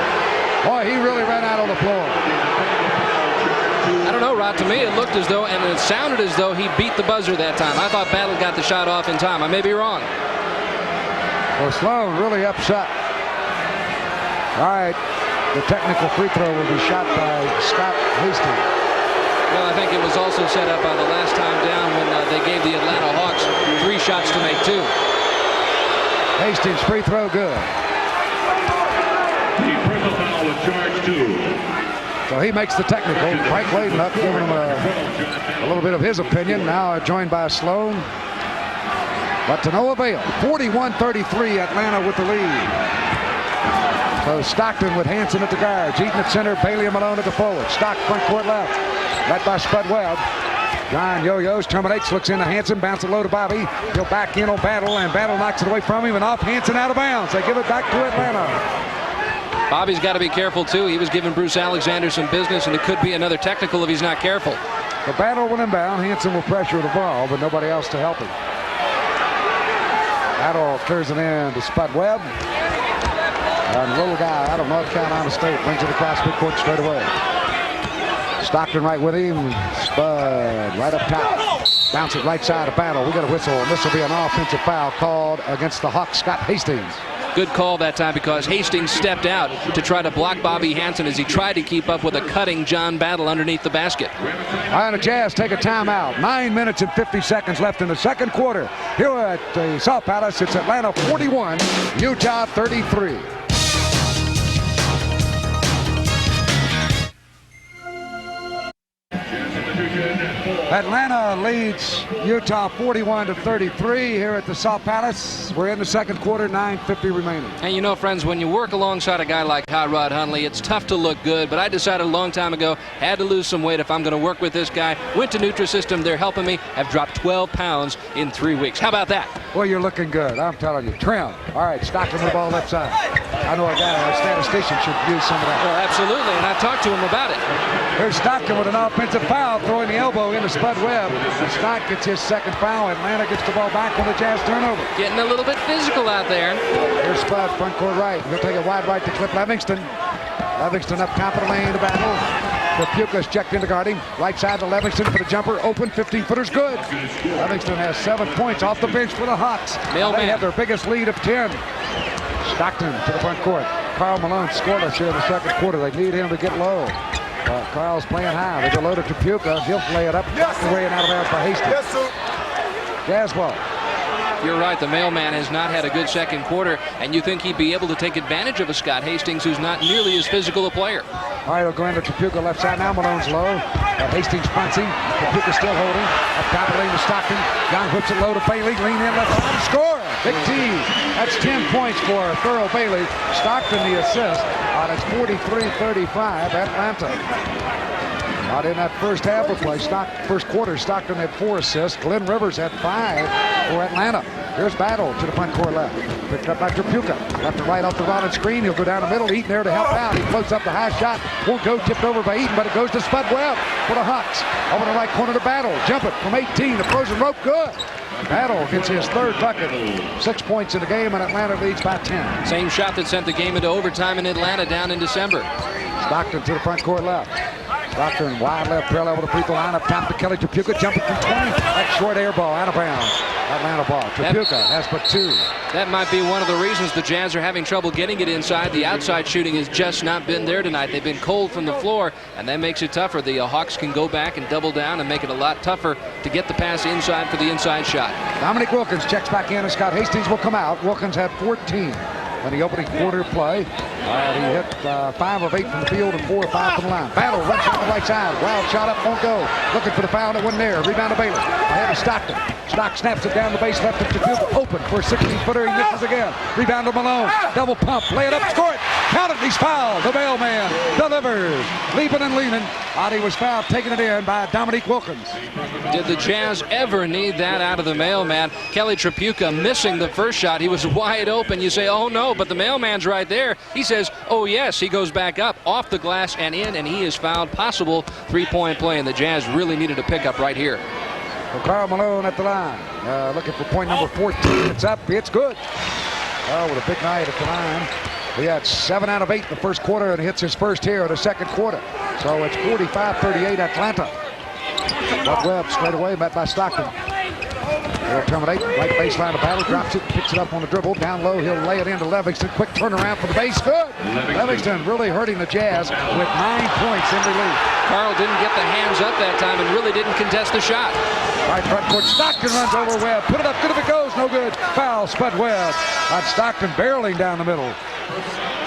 Boy, he really ran out on the floor. I don't know, Rod. To me, it looked as though, and it sounded as though he beat the buzzer that time. I thought Battle got the shot off in time. I may be wrong. Well, Sloan really upset. All right, the technical free throw will be shot by Scott Hastings. Well, I think it was also set up by the last time down when they gave the Atlanta Hawks 3 shots to make 2. Hastings free throw good. The personal foul with charge 2. So he makes the technical. Frank Layden up giving him a little bit of his opinion. Now joined by Sloan. But to no avail. 41-33, Atlanta with the lead. So Stockton with Hansen at the guards. Eaton at center, Bailey and Malone at the forward. Stock front court left. Led by Spud Webb. John yo-yos, terminates, looks into Hansen, bounces low to Bobby. He'll back in on Battle, and Battle knocks it away from him, and off Hansen out of bounds. They give it back to Atlanta. Bobby's got to be careful, too. He was giving Bruce Alexander some business, and it could be another technical if he's not careful. The Battle will inbound. Hansen will pressure the ball, but nobody else to help him. Battle clears it in to Spud Webb. And the little guy out of North Carolina State brings it across midcourt straight away. Stockton right with him. Spud right up top. Bounce it right side of Battle. We got a whistle, and this will be an offensive foul called against the Hawks, Scott Hastings. Good call that time because Hastings stepped out to try to block Bobby Hansen as he tried to keep up with a cutting John Battle underneath the basket. All right, the Jazz take a timeout. 9 minutes and 50 seconds left in the second quarter. Here at the South Palace, it's Atlanta 41, Utah 33. Atlanta leads Utah 41-33 here at the South Palace. We're in the second quarter, 9:50 remaining. And you know, friends, when you work alongside a guy like Hot Rod Hundley, it's tough to look good, but I decided a long time ago, had to lose some weight if I'm going to work with this guy. Went to Nutrisystem, they're helping me. Have dropped 12 pounds in 3 weeks. How about that? Well, you're looking good, I'm telling you. Trim. All right, Stockton with the ball left side. I know a guy, a statistician, should use some of that. Well, absolutely, and I talked to him about it. Here's Stockton with an offensive foul, throwing the elbow into Spud Webb. And Stock gets his second foul. Atlanta gets the ball back on the Jazz turnover. Getting a little bit physical out there. Here's Spud, front court right. He'll take a wide right to Clip Livingston. Livingston up top of the lane to battle. Trapuka's checked in to guard him. Right side to Livingston for the jumper. Open, 15-footer's good. Livingston has 7 points off the bench for the Hawks. They have their biggest lead of 10. Stockton to the front court. Karl Malone scoreless here in the second quarter. They need him to get low. Karl's playing high. They go low to Trapuka. He'll lay it up. Away and out of bounds for Hastings. Jazz ball. You're right. The mailman has not had a good second quarter, and you think he'd be able to take advantage of a Scott Hastings who's not nearly as physical a player. All right, we'll go into Trapuka left side now. Malone's low. Hastings punts him. Trapuka still holding. Up top of the lane to Stockton. John whips it low to Bailey. Lean in left side. Score! Big T. That's 10 points for Thurl Bailey. Stockton the assist. It's 43-35 Atlanta. Out in that first half of play, first quarter, Stockton had 4 assists. Glenn Rivers had 5 for Atlanta. Here's Battle to the front court left. Picked up by Trapuka. Left and right off the Rollins screen. He'll go down the middle. Eaton there to help out. He floats up the high shot. Won't go. Tipped over by Eaton, but it goes to Spud Webb for the Hawks. Over the right corner to Battle. Jump it from 18. The frozen rope. Good. Battle gets his third bucket. 6 points in the game, and Atlanta leads by 10. Same shot that sent the game into overtime in Atlanta down in December. Stockton to the front court left. Stockton wide left, parallel with the free throw line. Up top to Kelly Trapuka, jumping from 20. That short air ball out of bounds. Atlanta ball. Trapuka has but 2. That might be one of the reasons the Jazz are having trouble getting it inside. The outside shooting has just not been there tonight. They've been cold from the floor, and that makes it tougher. The Hawks can go back and double down and make it a lot tougher to get the pass inside for the inside shot. Dominic Wilkins checks back in, and Scott Hastings will come out. Wilkins had 14 in the opening quarter play. He hit 5 of 8 from the field and 4 of 5 from the line. Battle runs out the right side. Wild shot up, won't go. Looking for the foul that wasn't there. Rebound to Bailey. Ahead of Stockton. Stock snaps it down the base left to Trapuka. Open for a 16-footer. He misses again. Rebound to Malone. Double pump. Lay it up. Score it. Count it. He's fouled. The mailman delivers. Leaping and leaning. He was fouled. Taking it in by Dominique Wilkins. Did the Jazz ever need that out of the mailman? Kelly Trapuka missing the first shot. He was wide open. You say, oh no, but the mailman's right there. He says, oh yes. He goes back up off the glass and in, and he is fouled. Possible three-point play, and the Jazz really needed a pickup right here. So Karl Malone at the line. Looking for point number 14. It's up. It's good. With a big night at the line. He had 7 out of 8 in the first quarter and hits his first here in the second quarter. So it's 45-38 Atlanta. But Webb straight away met by Stockton. He'll terminate. Right baseline of Battle. Drops it. Picks it up on the dribble. Down low. He'll lay it into Livingston. Quick turnaround for the base. Good. Livingston really hurting the Jazz with 9 points in relief. Karl didn't get the hands up that time and really didn't contest the shot. Right front court. Stockton runs over Webb. Put it up. Good if it goes. No good. Foul. Spud Webb. Stockton barreling down the middle.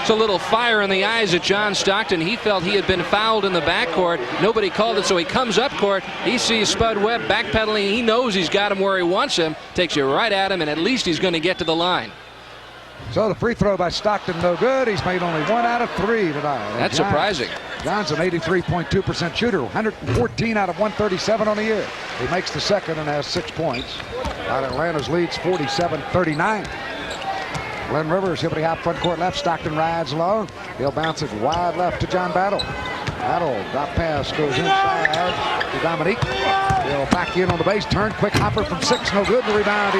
It's a little fire in the eyes of John Stockton. He felt he had been fouled in the backcourt. Nobody called it, so he comes up court. He sees Spud Webb backpedaling. He knows he's got him where he wants him. Takes you right at him, and at least he's going to get to the line. So the free throw by Stockton, no good. He's made only 1 out of 3 tonight. That's surprising. John's an 83.2% shooter, 114 out of 137 on the year. He makes the second and has 6 points. Atlanta's leads 47-39. Glenn Rivers, he'll be out front court left. Stockton rides low. He'll bounce it wide left to John Battle. Battle, drop pass, goes inside to Dominique. He'll back in on the base, turn, quick hopper from 6, no good. The rebound,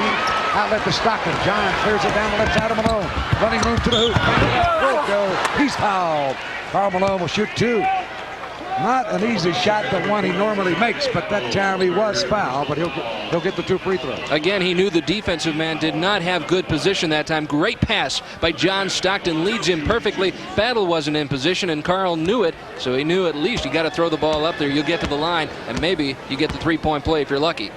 outlet to Stockton. John clears it down the left side of Malone. Running room to the hoop. Won't go. He's fouled. Karl Malone will shoot 2. Not an easy shot, the one he normally makes, but that time he was fouled, but he'll get the 2 free throws. Again, he knew the defensive man did not have good position that time. Great pass by John Stockton, leads him perfectly. Battle wasn't in position, and Karl knew it, so he knew at least you got to throw the ball up there. You'll get to the line, and maybe you get the 3-point play if you're lucky.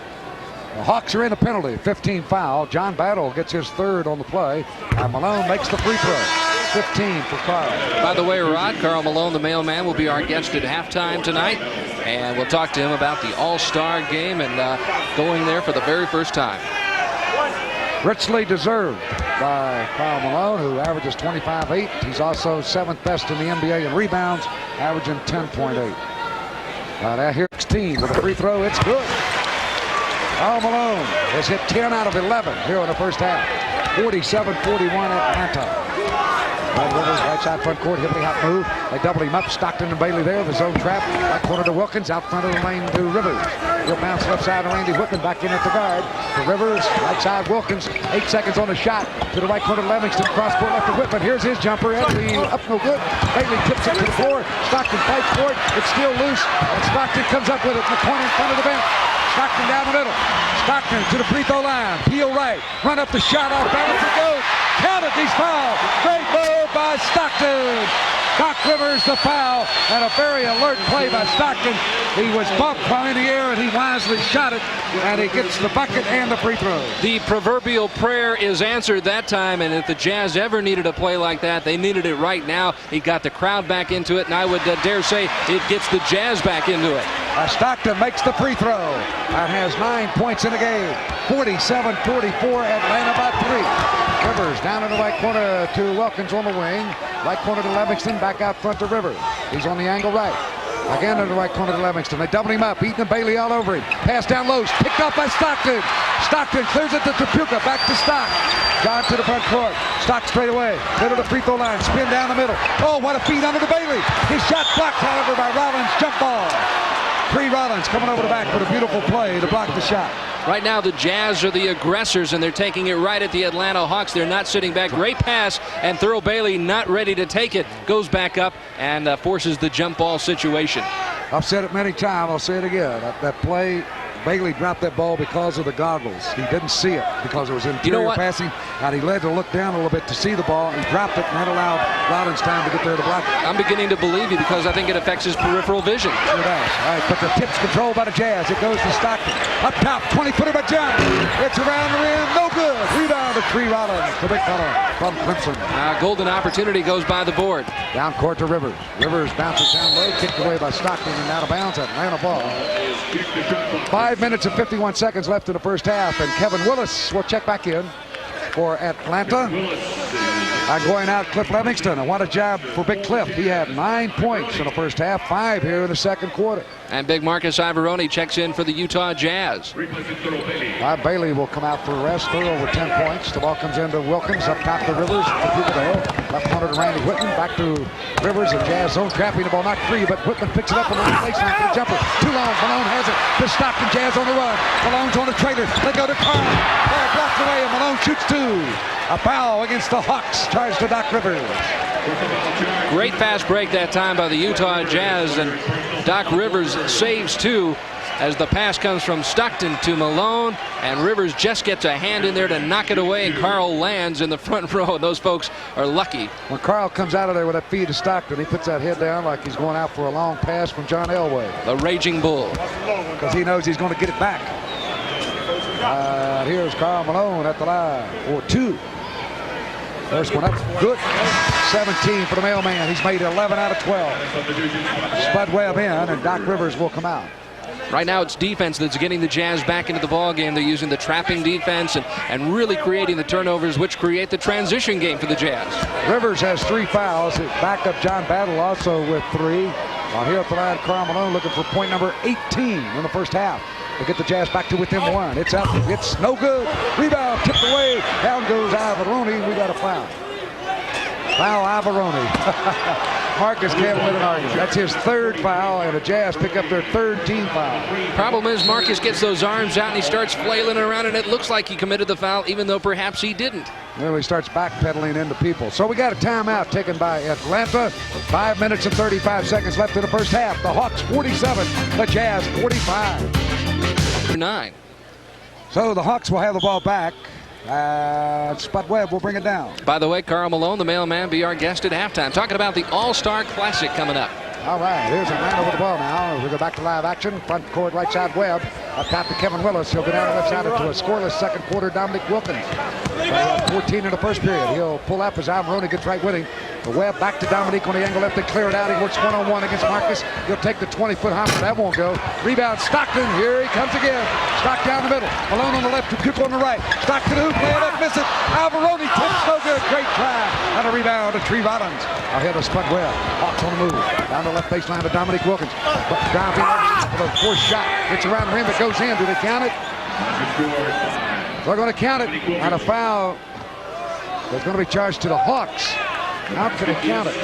The Hawks are in a penalty, 15 foul. John Battle gets his 3rd on the play, and Malone makes the free throw. 15 for Karl. By the way, Rod, Karl Malone, the mailman, will be our guest at halftime tonight, and we'll talk to him about the All-Star game and going there for the very first time. Richly deserved by Karl Malone, who averages 25-8. He's also 7th best in the NBA in rebounds, averaging 10.8. Now here 16 with a free throw. It's good. Karl Malone has hit 10 out of 11 here in the first half. 47-41 Atlanta. Red Rivers, right side front court, hippity hop move. They double him up. Stockton and Bailey there. The zone trap. Right corner to Wilkins. Out front of the lane to Rivers. He'll bounce left side to Randy Whitman. Back in at the guard. For Rivers, right side Wilkins. 8 seconds on the shot. To the right corner Livingston. Cross court left to Whitman. Here's his jumper. At the up no good. Bailey tips it to the floor. Stockton fights for it. It's still loose. And Stockton comes up with it in the corner in front of the bench. Stockton down the middle. Stockton to the free throw line. Peel right. Run up the shot off balance. It goes. Count it. He's fouled. Great move by Stockton. Doc Rivers the foul, and a very alert play by Stockton. He was bumped while in the air, and he wisely shot it, and he gets the bucket and the free throw. The proverbial prayer is answered that time, and if the Jazz ever needed a play like that, they needed it right now. He got the crowd back into it, and I would dare say it gets the Jazz back into it. Stockton makes the free throw and has 9 points in the game. 47-44, Atlanta by 3. Rivers down in the right corner to Wilkins on the wing. Right corner to Livingston, back out front to Rivers. He's on the angle right. Again in the right corner to Livingston. They double him up, Eaton and Bailey all over him. Pass down low, picked off by Stockton. Stockton clears it to Tupuka, back to Stock. John to the front court. Stock straight away. Middle of the free throw line, spin down the middle. Oh, what a feed under to Bailey. His shot blocked, however, by Rollins. Jump ball. Free Rollins coming over the back with a beautiful play to block the shot. Right now the Jazz are the aggressors, and they're taking it right at the Atlanta Hawks. They're not sitting back. Great pass, and Thurl Bailey not ready to take it. Goes back up and forces the jump ball situation. I've said it many times. I'll say it again. That play, Bailey dropped that ball because of the goggles. He didn't see it because it was interior passing, and he led to look down a little bit to see the ball. He dropped it, and that allowed Rollins time to get there to block it. I'm beginning to believe you because I think it affects his peripheral vision. Sure does. All right, but the tip's controlled by the Jazz. It goes to Stockton. Up top, 20-footer by John. It's around the rim, no good. Rebound to Tree Rollins, the big fella from Clemson. Golden opportunity goes by the board. Down court to Rivers. Rivers bounces down low, kicked away by Stockton and out of bounds. Atlanta ball. 5 minutes and 51 seconds left in the first half, and Kevin Willis will check back in for Atlanta. Going out, Cliff Livingston. And what a job for Big Cliff. He had 9 points in the first half, 5 here in the second quarter. And Big Marcus Ivoroni checks in for the Utah Jazz. Bailey will come out for a rest. Thurl with 10 points. The ball comes into Wilkins, up top to Rivers. Left corner to Randy Whitman. Back to Rivers, and Jazz zone trapping the ball, not free, but Whitman picks it up on the baseline for the jumper. Too long. Malone has it. To Stockton. Jazz on the run. Malone's on the trailer. They go to Karl. Ball blocked away, and Malone shoots 2. A foul against the Hawks. Charged to Doc Rivers. Great fast break that time by the Utah Jazz, and Doc Rivers saves 2 as the pass comes from Stockton to Malone, and Rivers just gets a hand in there to knock it away, and Karl lands in the front row. Those folks are lucky. When Karl comes out of there with that feed to Stockton, he puts that head down like he's going out for a long pass from John Elway. The Raging Bull. Because he knows he's going to get it back. Here's Karl Malone at the line for 2. First one up, good. 17 for the mailman. He's made 11 out of 12. Spud Webb in, and Doc Rivers will come out. Right now it's defense that's getting the Jazz back into the ball game. They're using the trapping defense and really creating the turnovers, which create the transition game for the Jazz. Rivers has 3 fouls. Backup John Battle also with 3. Here at the line, Karl Malone looking for point number 18 in the first half. They get the Jazz back to within 1. It's up. It's no good. Rebound tipped away. Down goes Ivoroni. We got a foul. Foul Ivoroni. Marcus can't win an argument. That's his third foul, and the Jazz pick up their third team foul. Problem is, Marcus gets those arms out and he starts flailing around, and it looks like he committed the foul, even though perhaps he didn't. Well, he starts backpedaling into people. So we got a timeout taken by Atlanta. 5 minutes and 35 seconds left in the first half. The Hawks 47, the Jazz 45. 9. So the Hawks will have the ball back. Spud Webb will bring it down. By the way, Karl Malone, the mailman, be our guest at halftime. Talking about the All-Star Classic coming up. All right, here's Atlanta with the ball now. We go back to live action. Front court, right side Webb. Up top to Kevin Willis. He'll go down the left side into a scoreless second quarter. Dominique Wilkins. 14 in the first period. He'll pull up as Almirone gets right with him. The Webb back to Dominique on the angle left. They clear it out. He works one-on-one against Marcus. He'll take the 20-foot hopper. That won't go. Rebound Stockton. Here he comes again. Stock down the middle. Malone on the left. Dupuque on the right. Stockton hoop. Lay it up. Miss it. Almirone tips. No good. Great try. And a rebound to Tree Rollins. Ahead of Spud Webb. Hawks on the move. Down the left baseline to Dominique Wilkins. Driving for the fourth shot. It's around the rim. It goes in. Do they count it? They're going to count it. And a foul is going to be charged to the Hawks. How can they count it?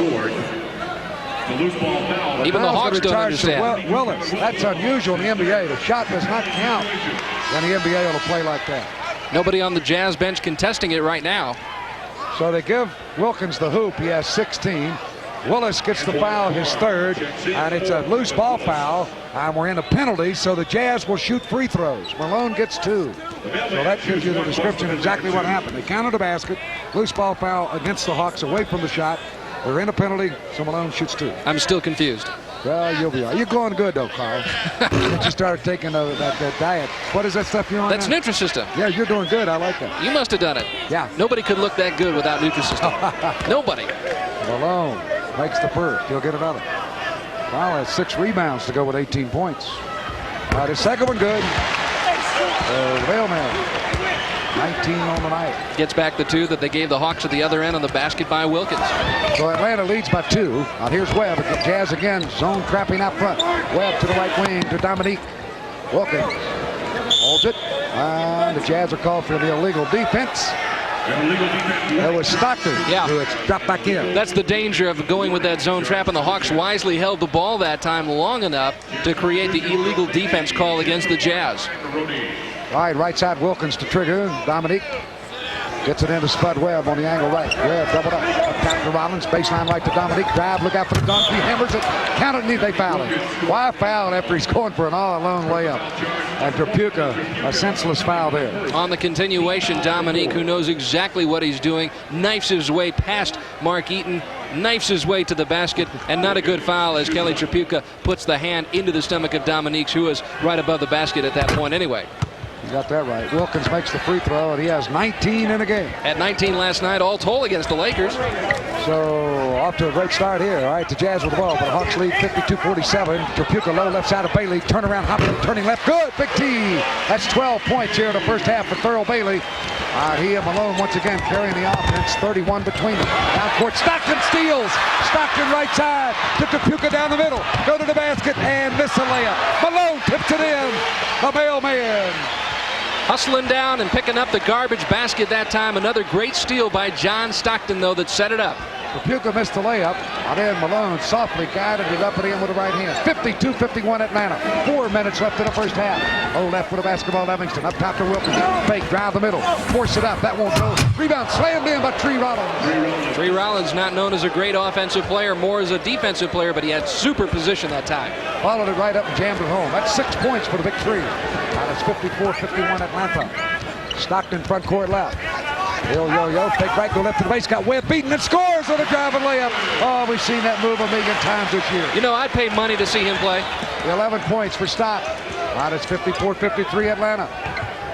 Even the Hawks don't understand. Willis. That's unusual in the NBA. The shot does not count in the NBA on a play like that. Nobody on the Jazz bench contesting it right now. So they give Wilkins the hoop. He has 16. Willis gets the foul, his third, and it's a loose ball foul, and we're in a penalty, so the Jazz will shoot free throws. Malone gets 2. So that gives you the description of exactly what happened. They counted a basket, loose ball foul against the Hawks away from the shot. We're in a penalty, so Malone shoots 2. I'm still confused. Well, you'll be all right. You're going good, though, Karl. Once you started taking that diet. What is that stuff you're on That's now? Nutrisystem. Yeah, you're doing good. I like that. You must have done it. Yeah. Nobody could look that good without Nutrisystem. Nobody. Malone makes the first. He'll get another. Karl has 6 rebounds to go with 18 points. The second one good. Mailman. 19 on the night. Gets back the 2 that they gave the Hawks at the other end on the basket by Wilkins. So Atlanta leads by 2. Now here's Webb. Jazz again. Zone trapping out front. Webb to the right wing to Dominique Wilkins. Holds it. And the Jazz are called for the illegal defense. That was Stockton who had dropped back in. That's the danger of going with that zone trap, and the Hawks wisely held the ball that time long enough to create the illegal defense call against the Jazz. All right side Wilkins to trigger. Dominique gets it into Spud Webb on the angle right. Webb doubled up. Up top to Rollins. Baseline right to Dominique. Drive. Look out for the dunk. He hammers it. Counted. They foul him. Why foul after he's going for an all-alone layup? And Dupuque, a senseless foul there. On the continuation, Dominique, who knows exactly what he's doing, knifes his way past Mark Eaton, knifes his way to the basket, and not a good foul as Kelly Tripucka puts the hand into the stomach of Dominique, who was right above the basket at that point anyway. You got that right. Wilkins makes the free throw, and he has 19 in a game. At 19 last night, all told against the Lakers. So off to a great start here. All right, the Jazz with the ball, but the Hawks lead 52-47. Tripucka low left side of Bailey. Turnaround, hopping, turning left. Good, Big T. That's 12 points here in the first half for Thurl Bailey. He and Malone once again carrying the offense. 31 between them. Down court, Stockton steals. Stockton right side to Tripucka down the middle. Go to the basket and miss a layup. Malone tips it in. The mailman. Hustling down and picking up the garbage basket that time. Another great steal by John Stockton, though, that set it up. Tripucka missed the layup, and then Malone softly guided it up and in with the right hand. 52-51 Atlanta. 4 minutes left in the first half. Oh, left with a basketball, Livingston. Up top to Wilkins. Fake, drive the middle. Force it up. That won't go. Rebound slammed in by Tree Rollins. Tree Rollins, not known as a great offensive player, more as a defensive player, but he had super position that time. Followed it right up and jammed it home. That's 6 points for the big three. Now it's 54-51 Atlanta. Stockton front court left. Yo, fake right, go left to the base, got Webb beaten and scores on a driving layup. Oh, we've seen that move a million times this year. You know, I'd pay money to see him play. 11 points for Stock. Now it's 54-53 Atlanta.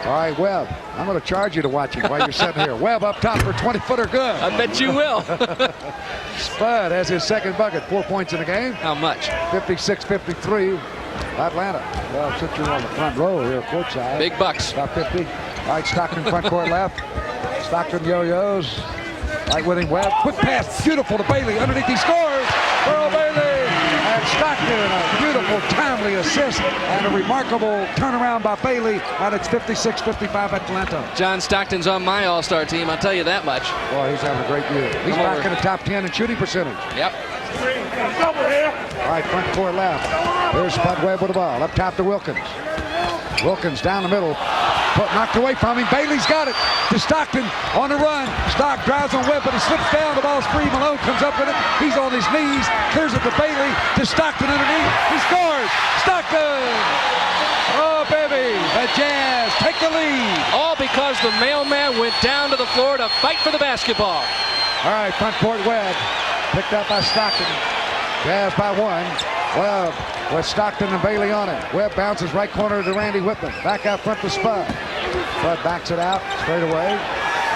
All right, Webb, I'm going to charge you to watch him while you're sitting here. Webb up top for 20-footer good. I bet you will. Spud has his second bucket, 4 points in the game. How much? 56-53 Atlanta. Well, since you're on the front row here, courtside. Big bucks. About 50. All right, Stockton front court left. Stockton yo-yos. Right with him, Webb. Quick pass, beautiful to Bailey. Underneath he scores. Thurl Bailey. And Stockton, a beautiful, timely assist, and a remarkable turnaround by Bailey, and it's 56-55 Atlanta. John Stockton's on my all-star team, I'll tell you that much. Boy, he's having a great year. He's back in the top 10 in shooting percentage. Yep. All right, front court left. Here's Spud Webb with the ball. Up top to Wilkins. Wilkins down the middle. Knocked away from him. Bailey's got it to Stockton on the run. Stock drives on Webb, but he slips down. The ball's free. Malone comes up with it. He's on his knees. Clears it to Bailey. To Stockton underneath. He scores. Stockton. Oh, baby. The Jazz take the lead. All because the mailman went down to the floor to fight for the basketball. All right, front court Webb. Picked up by Stockton. Jazz by one. Webb with Stockton and Bailey on it. Webb bounces right corner to Randy Whitman. Back out front to Spud. Spud backs it out straight away.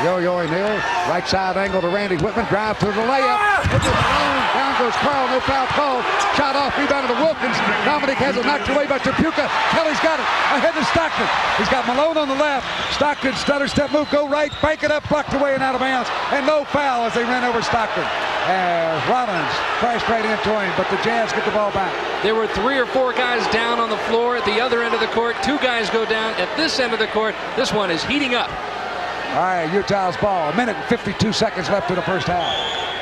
Yo-yoing here. Right side angle to Randy Whitman. Drive to the layup. Hits it alone. Down goes Karl. No foul called. Shot off. Rebound to Wilkins. Dominique has it knocked away by Tripucka. Kelly's got it. Ahead to Stockton. He's got Malone on the left. Stockton stutter step move. Go right. Bank it up. Blocked away and out of bounds. And no foul as they ran over Stockton. As Rollins crashed right into him, but the Jazz get the ball back. There were 3 or 4 guys down on the floor at the other end of the court. 2 guys go down at this end of the court. This one is heating up. All right, Utah's ball. 1 minute and 52 seconds left in the first half.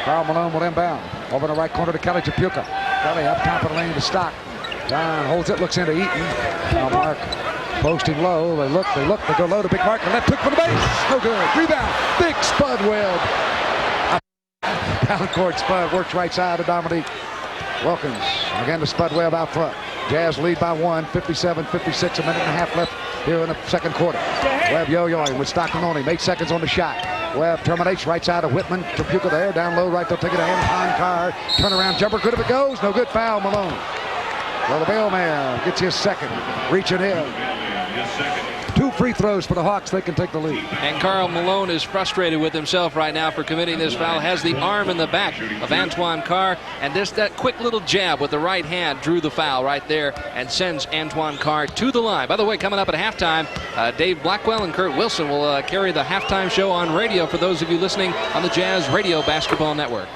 Karl Malone will inbound. Over in the right corner to Kelly Tripucka. Kelly up top of the lane to Stock. John holds it, looks into Eaton. Now Mark posting low. They look, they go low to Big Mark. The left hook for the base. No good. Rebound. Big Spud Webb. Down court, Spud works right side to Dominique Wilkins. Again to Spud Webb out front. Jazz lead by 1, 57-56, a minute and a half left here in the second quarter. Webb yo-yoing with Stockton on him, 8 seconds on the shot. Webb terminates right side of Whitman. Tripucka there, down low, right, they'll take it to him. Karl, turnaround jumper, good if it goes, no good, foul, Malone. Well, the mailman gets his second, reaching in. 2 free throws for the Hawks, they can take the lead. And Karl Malone is frustrated with himself right now for committing this foul. Has the arm in the back of Antoine Carr, and that quick little jab with the right hand drew the foul right there and sends Antoine Carr to the line. By the way, coming up at halftime, Dave Blackwell and Kurt Wilson will carry the halftime show on radio for those of you listening on the Jazz Radio Basketball Network.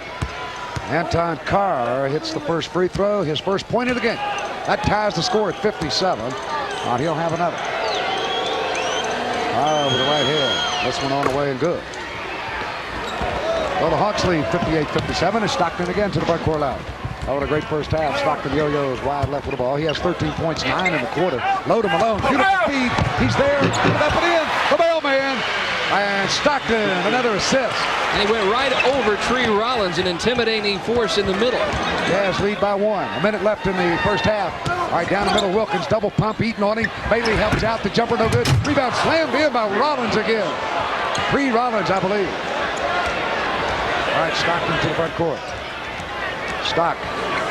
Antoine Carr hits the first free throw, his first point of the game. That ties the score at 57. He'll have another. With the right hand. This one on the way and good. Well, the Hawks lead 58-57 and Stockton again to the front court line. Oh, what a great first half. Stockton yo-yos wide left with the ball. He has 13 points, 9 in the quarter. Low to Malone. Beautiful feed. He's there. Put it up and in. The mailman. And Stockton, another assist. And he went right over Tree Rollins, an intimidating force in the middle. Jazz lead by 1. A minute left in the first half. All right, down the middle, Wilkins double pump, Eaton on him. Bailey helps out, the jumper no good. Rebound slammed in by Rollins again. Tree Rollins, I believe. All right, Stockton to the front court. Stock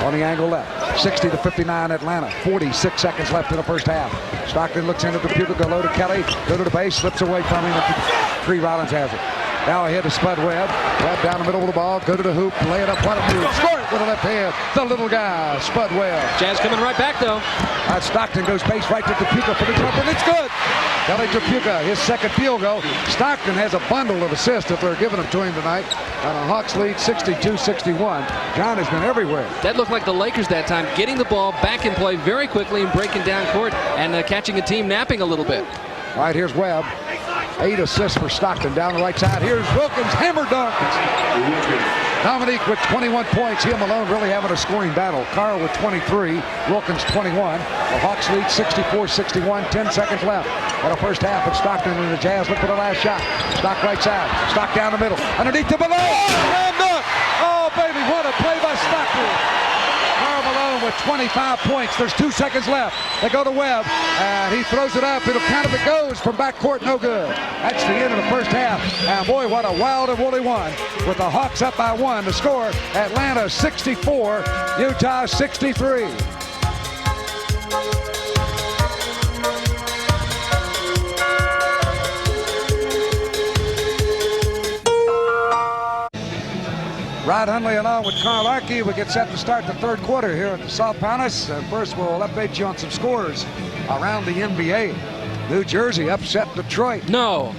on the angle left. 60-59 Atlanta. 46 seconds left in the first half. Stockton looks into the Tripucka, go low to Kelly. Go to the base, slips away from him. Tree Rollins has it. Now ahead to Spud Webb. Webb down the middle of the ball. Go to the hoop. Lay it up. What a move. Score it with a left hand. The little guy, Spud Webb. Jazz coming right back, though. Stockton goes base right to Tripucka for the jumper. And it's good. Kelly Tripucka, his second field goal. Stockton has a bundle of assists if they're giving them to him tonight. And the Hawks lead 62-61. John has been everywhere. That looked like the Lakers that time, getting the ball back in play very quickly and breaking down court and catching a team napping a little bit. All right, here's Webb. 8 assists for Stockton down the right side. Here's Wilkins, hammer dunks. Dominique with 21 points. He and Malone really having a scoring battle. Karl with 23, Wilkins 21. The Hawks lead 64-61, 10 seconds left in the first half. And Stockton and the Jazz look for the last shot. Stock right side, Stock down the middle. Underneath to Malone, slam dunk. Oh, baby, what a play by Stockton. Karl Malone with 25 points. There's 2 seconds left. They go to Webb, and he throws it up. It'll count if it goes from backcourt. No good. That's the end of the first half. And boy, what a wild and woolly one. With the Hawks up by 1. The score: Atlanta 64, Utah 63. Rod Hundley along with Karl Arke. We get set to start the third quarter here at the South Palace. And first, we'll update you on some scores around the NBA. New Jersey upset Detroit. No.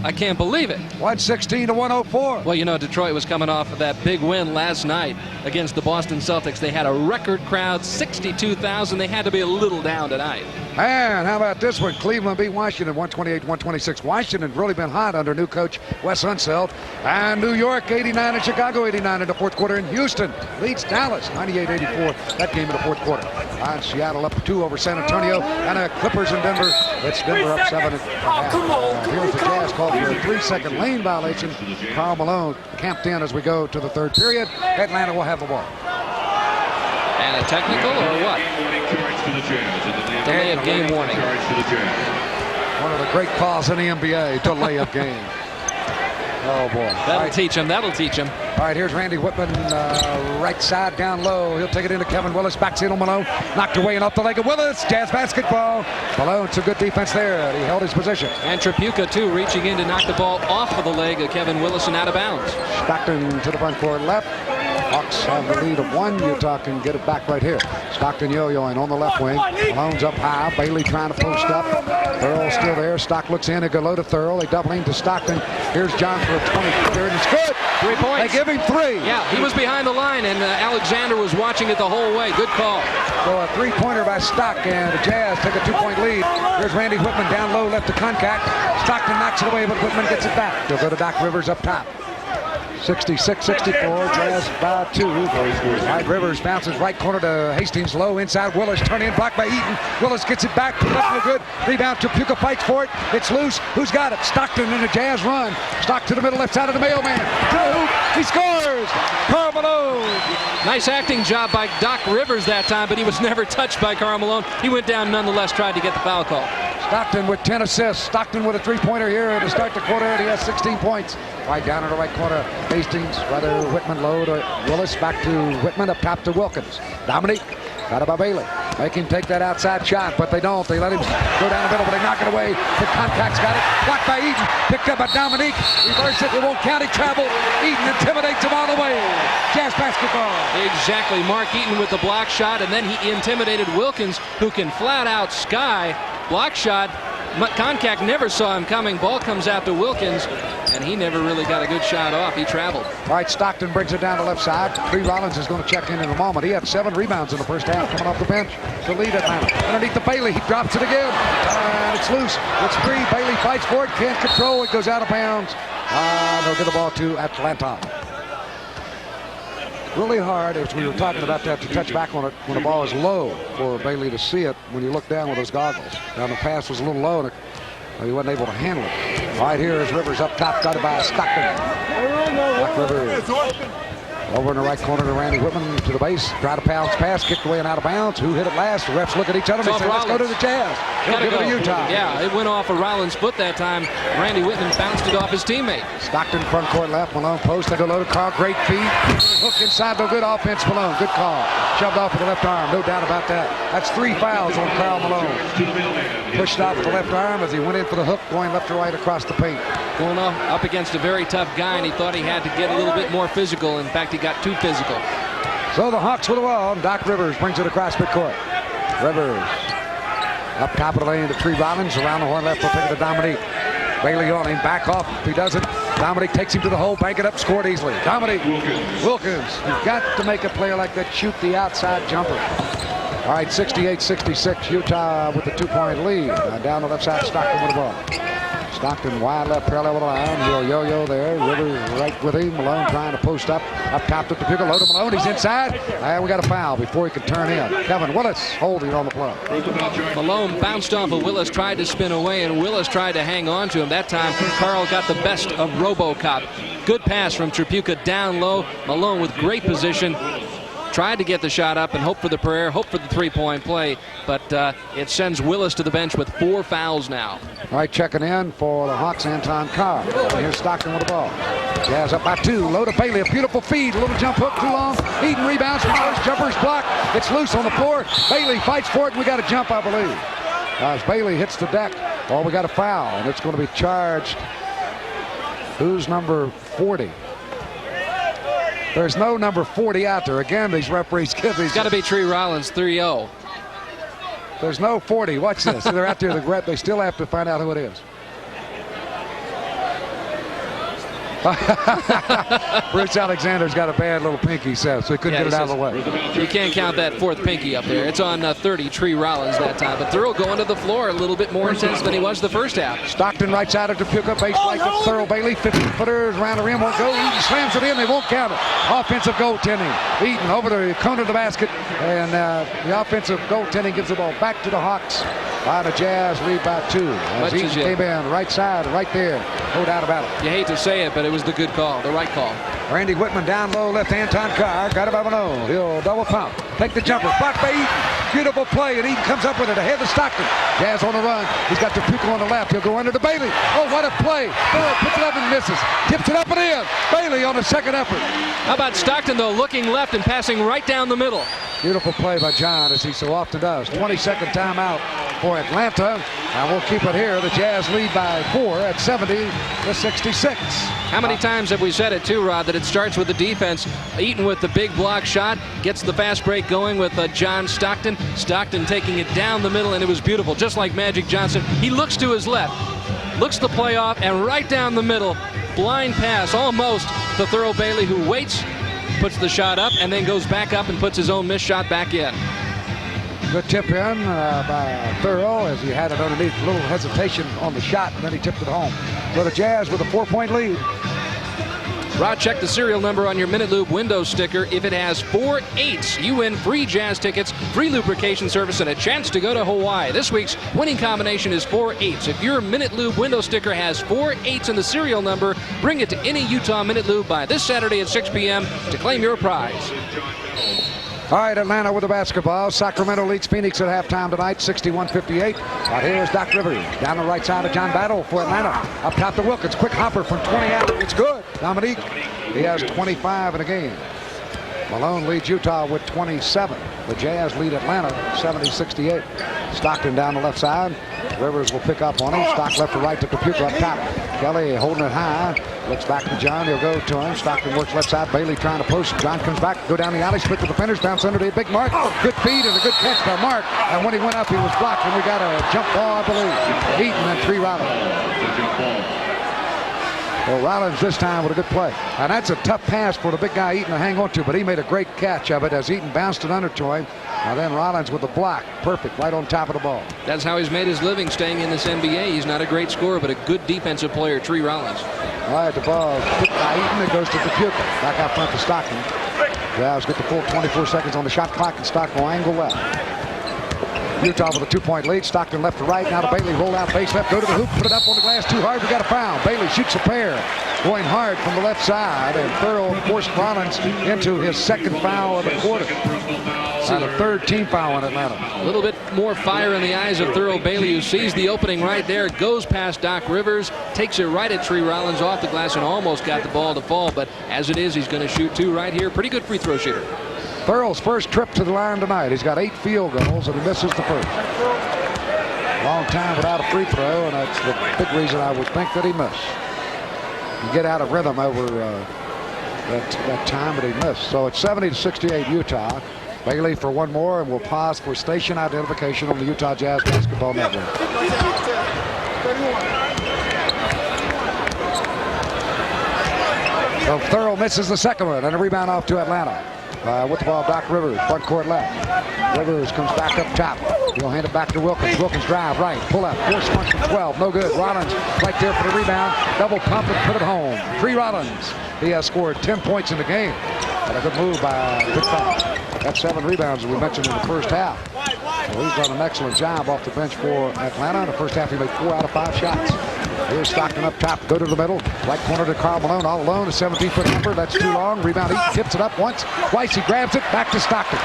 I can't believe it. 116 to 104. Well, you know, Detroit was coming off of that big win last night against the Boston Celtics. They had a record crowd, 62,000. They had to be a little down tonight. And how about this one? Cleveland beat Washington 128-126. Washington really been hot under new coach Wes Unseld. And New York 89 and Chicago 89 in the fourth quarter. And Houston leads Dallas 98-84. That game in the fourth quarter. And Seattle up 2 over San Antonio. And the Clippers in Denver. It's Denver up 7 at half. Here's the Jazz called for a 3-second lane violation. Karl Malone camped in as we go to the third period. Atlanta will have the ball. And a technical or what? Delay of game warning. One of the great calls in the NBA, delay of game. Oh, boy. That'll teach him. That'll teach him. All right, here's Randy Whitman, right side down low. He'll take it into Kevin Willis. Backs in on Malone. Knocked away and off the leg of Willis. Jazz basketball. Malone, some good defense there. He held his position. And Tripucka, too, reaching in to knock the ball off of the leg of Kevin Willis and out of bounds. Stockton to the front court left. Hawks have the lead of 1. Utah can get it back right here. Stockton yo-yoing on the left wing. Malone's up high. Bailey trying to post up. Thurl still there. Stock looks in. They go low to Thurl. They doubling to Stockton. Here's John for a 20-3rd. It's good. 3 points. They give him 3. Yeah, he was behind the line, and Alexander was watching it the whole way. Good call. So a 3-pointer by Stock, and the Jazz take a 2-point lead. Here's Randy Whitman down low, left to Concact. Stockton knocks it away, but Whitman gets it back. They'll go to Doc Rivers up top. 66-64, Jazz by 2. White Rivers bounces right corner to Hastings, low inside. Willis turn in, blocked by Eaton. Willis gets it back, no good. Rebound, Tripucka fights for it. It's loose. Who's got it? Stockton in the Jazz run. Stock to the middle, left side of the mailman. To the hoop, he scores. Karl Malone. Nice acting job by Doc Rivers that time, but he was never touched by Karl Malone. He went down nonetheless, tried to get the foul call. Stockton with 10 assists. Stockton with a 3-pointer here to start the quarter, and he has 16 points. Right down in the right corner, Hastings, rather Whitman low to Willis, back to Whitman, up top to Wilkins. Dominique, got it by Bailey. Make him take that outside shot, but they don't. They let him go down the middle, but they knock it away. The Contact's got it. Blocked by Eaton. Picked up by Dominique. Reverse it. It won't count. He traveled. Eaton intimidates him all the way. Jazz basketball. Exactly. Mark Eaton with the block shot, and then he intimidated Wilkins, who can flat out sky. Block shot. Concact never saw him coming. Ball comes out to Wilkins, and he never really got a good shot off. He traveled. All right, Stockton brings it down the left side. Tree Rollins is going to check in a moment. He had 7 rebounds in the first half coming off the bench to lead Atlanta. Underneath the Bailey, he drops it again. And it's loose. It's free. Bailey fights for it. Can't control it. Goes out of bounds. They'll get the ball to Atlanta. Really hard, as we were talking about that, to touch back on it when the ball is low for Bailey to see it when you look down with those goggles. Now the pass was a little low and he wasn't able to handle it. Right here is Rivers up top, got it by Stockton. Doc Rivers over in the right corner to Randy Whitman to the base. Try to pass, kicked away and out of bounds. Who hit it last? The refs look at each other and they say, let's go to the Jazz. They'll give it to Utah. Yeah, it went off of Rollins' foot that time. Randy Whitman bounced it off his teammate. Stockton front court left. Malone post. They go low to Karl. Great feed. Hook inside. No good offense. Malone. Good call. Shoved off with the left arm. No doubt about that. That's 3 fouls on Karl Malone. Pushed off with the left arm as he went in for the hook, going left to right across the paint. Going up against a very tough guy, and he thought he had to get a little bit more physical. In fact, he got too physical. So the Hawks with the ball. Doc Rivers brings it across midcourt. Rivers up top of the lane to Tree Rollins. Around the horn left. We'll take it to Dominique. Bailey on him. Back off. If he doesn't, Dominique takes him to the hole. Bank it up. Scored easily. Dominique Wilkins. You've got to make a player like that shoot the outside jumper. All right, 68-66. Utah with the 2-point lead. Down the left side, Stockton with the ball. Stockton wide left parallel with the line. He'll yo-yo there. Rivers right with him. Malone trying to post up. Up top to Tripucka. Low to Malone. He's inside. And we got a foul before he could turn in. Kevin Willis holding on the play. Malone bounced off of Willis, tried to spin away, and Willis tried to hang on to him. That time, Karl got the best of RoboCop. Good pass from Tripucka down low. Malone with great position. Tried to get the shot up and hope for the prayer, hope for the 3-point play, but it sends Willis to the bench with 4 fouls now. All right, checking in for the Hawks, Anton Carr. Here's Stockton with the ball. Jazz up by 2. Low to Bailey. A beautiful feed. A little jump hook too long. Eaton rebounds from first. Jumper's blocked. It's loose on the floor. Bailey fights for it, and we got a jump, I believe. As Bailey hits the deck, we got a foul, and it's going to be charged. Who's number 40? There's no number 40 out there. Again, these referees give these. It's got to be Tree Rollins, 3-0. There's no 40. Watch this. They're out there. They still have to find out who it is. Bruce Alexander's got a bad little pinky, so he couldn't get it out of the way. You can't count that fourth pinky up there. It's on 30, Tree Rollins that time. But Thurl going to the floor a little bit more intense than he was the first half. Stockton right side of Dupuka, base right to Thurl Bailey, 50-footers around the rim, won't go. Eaton slams it in, they won't count it. Offensive goaltending. Eaton over the corner of the basket, and the offensive goaltending gives the ball back to the Hawks. By the Jazz, lead by 2. As Eaton came in, right side, right there. No doubt about it. You hate to say it, but it was the good call, the right call. Randy Whitman down low, left Anton Carr, got it by Malone. He'll double pump, take the jumper, blocked by Eaton. Beautiful play, and Eaton comes up with it ahead of Stockton. Jazz on the run. He's got Dupuka on the left. He'll go under to Bailey. Oh, what a play. Thurl puts it up and misses. Tips it up and in. Bailey on the second effort. How about Stockton, though, looking left and passing right down the middle? Beautiful play by John, as he so often does. 22nd timeout for Atlanta. And we'll keep it here. The Jazz lead by 4 at 70-66. How many times have we said it, too, Rod, that it starts with the defense? Eaton with the big block shot, gets the fast break going with John Stockton. Stockton taking it down the middle, and it was beautiful, just like Magic Johnson. He looks to his left, looks the play off, and right down the middle, blind pass almost to Thurl Bailey, who waits, puts the shot up, and then goes back up and puts his own missed shot back in. Good tip in by Thurl, as he had it underneath. A little hesitation on the shot, and then he tipped it home. So the Jazz with a 4-point lead. Rod, check the serial number on your Minute Lube window sticker. If it has 4 8s, you win free Jazz tickets, free lubrication service, and a chance to go to Hawaii. This week's winning combination is 4 8s. If your Minute Lube window sticker has 4 8s in the serial number, bring it to any Utah Minute Lube by this Saturday at 6 p.m. to claim your prize. All right, Atlanta with the basketball. Sacramento leads Phoenix at halftime tonight, 61-58. Out here is Doc Rivers. Down the right side of John Battle for Atlanta. Up top to Wilkins. Quick hopper from 20 out. It's good. Dominique, he has 25 in a game. Malone leads Utah with 27. The Jazz lead Atlanta 70-68. Stockton down the left side. Rivers will pick up on him. Stock left to right to Dupuka up top. Kelly holding it high. Looks back to John. He'll go to him. Stockton works left side. Bailey trying to post. John comes back. Go down the alley. Split the defenders. Bounce under the big Mark. Good feed and a good catch by Mark. And when he went up, he was blocked. And we got a jump ball, I believe. Eaton and 3 Rollins. Well, Rollins this time with a good play. And that's a tough pass for the big guy Eaton to hang on to, but he made a great catch of it as Eaton bounced it under to him. And then Rollins with the block. Perfect, right on top of the ball. That's how he's made his living staying in this NBA. He's not a great scorer, but a good defensive player, Tree Rollins. All right, the ball hit by Eaton. It goes to Dupuka. Back out front to Stockton. Jazz get the full 24 seconds on the shot clock, and Stockton will angle left. Utah with a 2-point lead. Stockton left to right. Now to Bailey. Roll out base left. Go to the hoop. Put it up on the glass too hard. We got a foul. Bailey shoots a pair. Going hard from the left side. And Thurl forced Rollins into his second foul of the quarter. The third team foul in Atlanta. A little bit more fire in the eyes of Thurl Bailey, who sees the opening right there. Goes past Doc Rivers. Takes it right at Tree Rollins off the glass and almost got the ball to fall. But as it is, he's going to shoot 2 right here. Pretty good free throw shooter. Thurl's first trip to the line tonight. He's got 8 field goals, and he misses the first. Long time without a free throw, and that's the big reason I would think that he missed. You get out of rhythm over that time that he missed. So it's 70-68 Utah. Bailey for one more, and we'll pause for station identification on the Utah Jazz Basketball Network. So Thurl misses the second one, and a rebound off to Atlanta. With the ball, Doc Rivers, front court left. Rivers comes back up top. He'll hand it back to Wilkins. Wilkins drive right, pull up, force punch from 12, no good. Rollins right there for the rebound. Double pump and put it home. Tree Rollins. He has scored 10 points in the game. And a good move by Big Foul. That's 7 rebounds, as we mentioned in the first half. So he's done an excellent job off the bench for Atlanta. In the first half, he made 4 out of 5 shots. Here's Stockton up top, go to the middle. Right corner to Karl Malone, all alone, a 17-foot number. That's too long. Rebound, he tips it up once, twice. He grabs it, back to Stockton.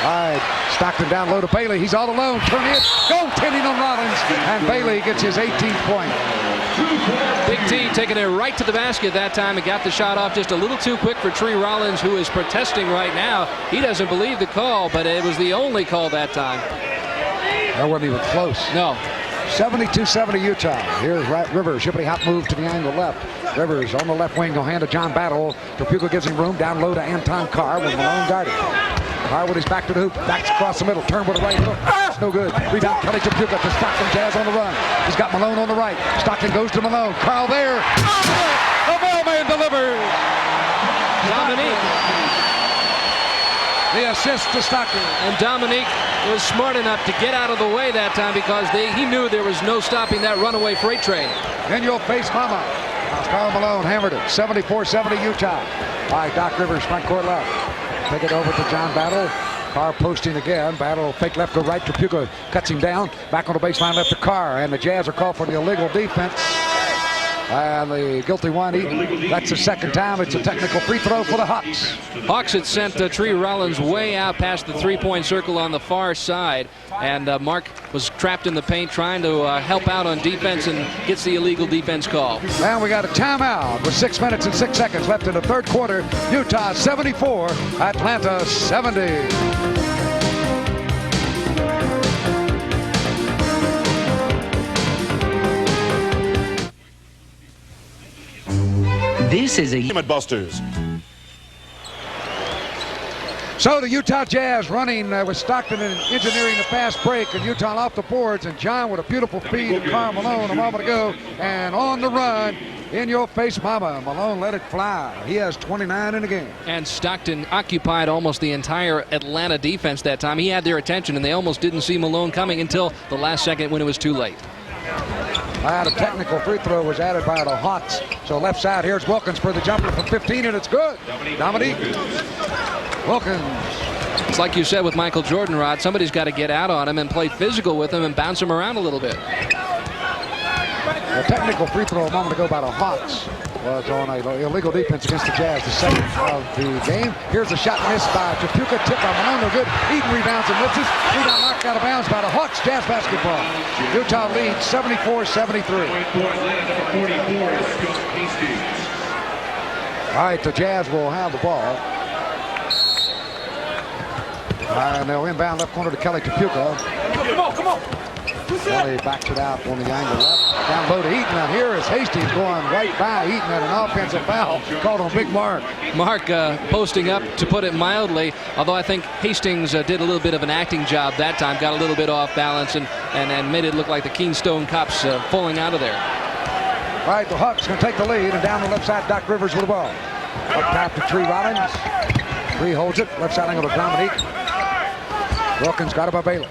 All right, Stockton down low to Bailey. He's all alone. Turn it. Goaltending on Rollins. And Bailey gets his 18th point. Big T taking it right to the basket that time and got the shot off just a little too quick for Tree Rollins, who is protesting right now. He doesn't believe the call, but it was the only call that time. That wasn't even close. No. 72-70 Utah. Here's Rivers. Hippity hop move to the angle left. Rivers on the left wing. He'll hand to John Battle. Dupuka gives him room. Down low to Anton Carr with Malone guarded. Carr with his back to the hoop. Backs across the middle. Turn with a right hook. It's no good. Rebound. Kelly Dupuka to Stockton. Jazz on the run. He's got Malone on the right. Stockton goes to Malone. Karl there. Oh, and delivers. Dominique. The assist to Stockton. And Dominique was smart enough to get out of the way that time because he knew there was no stopping that runaway freight train. In your face, mama. Karl Malone hammered it. 74-70 Utah. All right, Doc Rivers, front court left. Take it over to John Battle. Carr posting again. Battle fake left to right. Tripucka cuts him down. Back on the baseline left to Carr. And the Jazz are called for the illegal defense. And the guilty one, that's the second time. It's a technical free throw for the Hawks. Hawks had sent Tree Rollins way out past the three-point circle on the far side. And Mark was trapped in the paint trying to help out on defense and gets the illegal defense call. And we got a timeout with 6 minutes and 6 seconds left in the third quarter. Utah 74, Atlanta 70. This is a Limit Busters. So the Utah Jazz running with Stockton and engineering the fast break, and Utah off the boards, and John with a beautiful feed to Karl Malone a moment ago, and on the run, in your face mama. Malone let it fly. He has 29 in the game. And Stockton occupied almost the entire Atlanta defense that time. He had their attention, and they almost didn't see Malone coming until the last second when it was too late. The technical free throw was added by the Hawks. So left side, here's Wilkins for the jumper from 15, and it's good. Dominique Wilkins. It's like you said with Michael Jordan, Rod. Somebody's got to get out on him and play physical with him and bounce him around a little bit. The technical free throw a moment ago by the Hawks was on a illegal defense against the Jazz, the second of the game. Here's a shot missed by Tripucka, tip by Malone, no good. Eden rebounds and misses. Rebound knocked out of bounds by the Hawks. Jazz basketball. Utah leads 74-73. All right, the Jazz will have the ball. And they'll inbound left corner to Kelly Tripucka. Come on. Kelly backs it out on the angle left. Down low to Eaton. Now here is Hastings going right by Eaton at an offensive foul called on Big Mark. Mark posting up, to put it mildly, although I think Hastings did a little bit of an acting job that time, got a little bit off balance and made it look like the Keystone Cops falling out of there. All right, the Hawks going to take the lead, and down the left side, Doc Rivers with the ball. Up top to Tree Rollins. Tree holds it. Left side angle to Dominique. Wilkins got it by Bailey.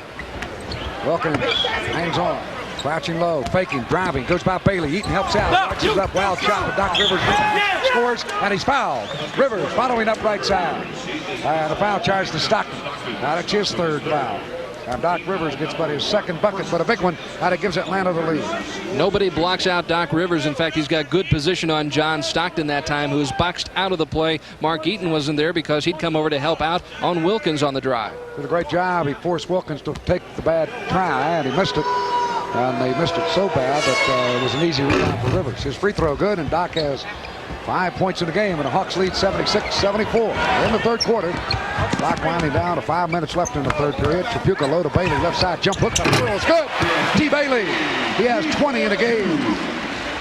Wilkins hangs on. Crouching low, faking, driving, goes by Bailey. Eaton helps out. Watches up, wild shot, but Doc Rivers scores, and he's fouled. Rivers following up right side. And a foul charge to Stockton. Now that's his third foul. And Doc Rivers gets but his second bucket, but a big one, and it gives Atlanta the lead. Nobody blocks out Doc Rivers. In fact, he's got good position on John Stockton that time, who was boxed out of the play. Mark Eaton wasn't there because he'd come over to help out on Wilkins on the drive. Did a great job. He forced Wilkins to take the bad try, and he missed it. And they missed it so bad that it was an easy rebound for Rivers. His free throw good, and Doc has 5 points in the game, and the Hawks lead 76-74 in the third quarter. Clock winding down to 5 minutes left in the third period. Tripucka low to Bailey, left side jump hook. It's good. T. Bailey. He has 20 in the game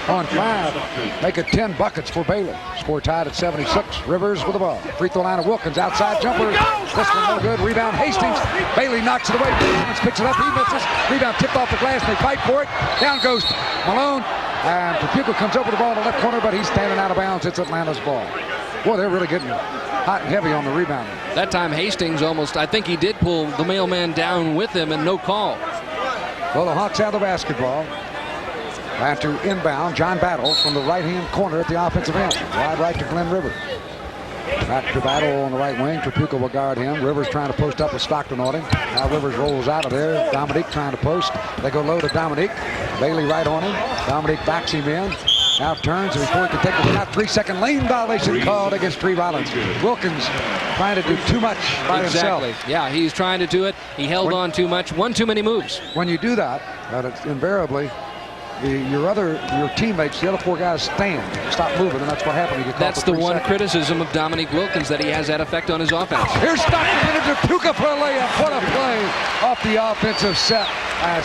on 5. Make it 10 buckets for Bailey. Score tied at 76. Rivers with the ball. Free throw line of Wilkins. Outside jumper. This one no good. Rebound Hastings. Bailey knocks it away. Wilkins picks it up. He misses. Rebound tipped off the glass. They fight for it. Down goes Malone. And Tripucka comes over the ball in the left corner, but he's standing out of bounds. It's Atlanta's ball. Boy, they're really getting hot and heavy on the rebound. That time Hastings almost, I think he did pull the mailman down with him, and no call. Well, the Hawks have the basketball. And to inbound, John Battle from the right-hand corner at the offensive end. Wide right to Glenn Rivers. Back to Battle on the right wing. Tripucka will guard him. Rivers trying to post up with Stockton on him. Now Rivers rolls out of there. Dominique trying to post. They go low to Dominique. Bailey right on him. Dominique backs him in. Now turns, and before he can take the shot, 3-second lane violation called against Tree Rollins. Wilkins trying to do too much by himself. Yeah, he's trying to do it. He held on too much. One too many moves. When you do that, it's invariably your teammates, the other 4 guys stand, stop moving, and that's what happened. That's the one criticism of Dominique Wilkins, that he has that effect on his offense. Here's Stockton into Tripucka for a layup. What a play off the offensive set.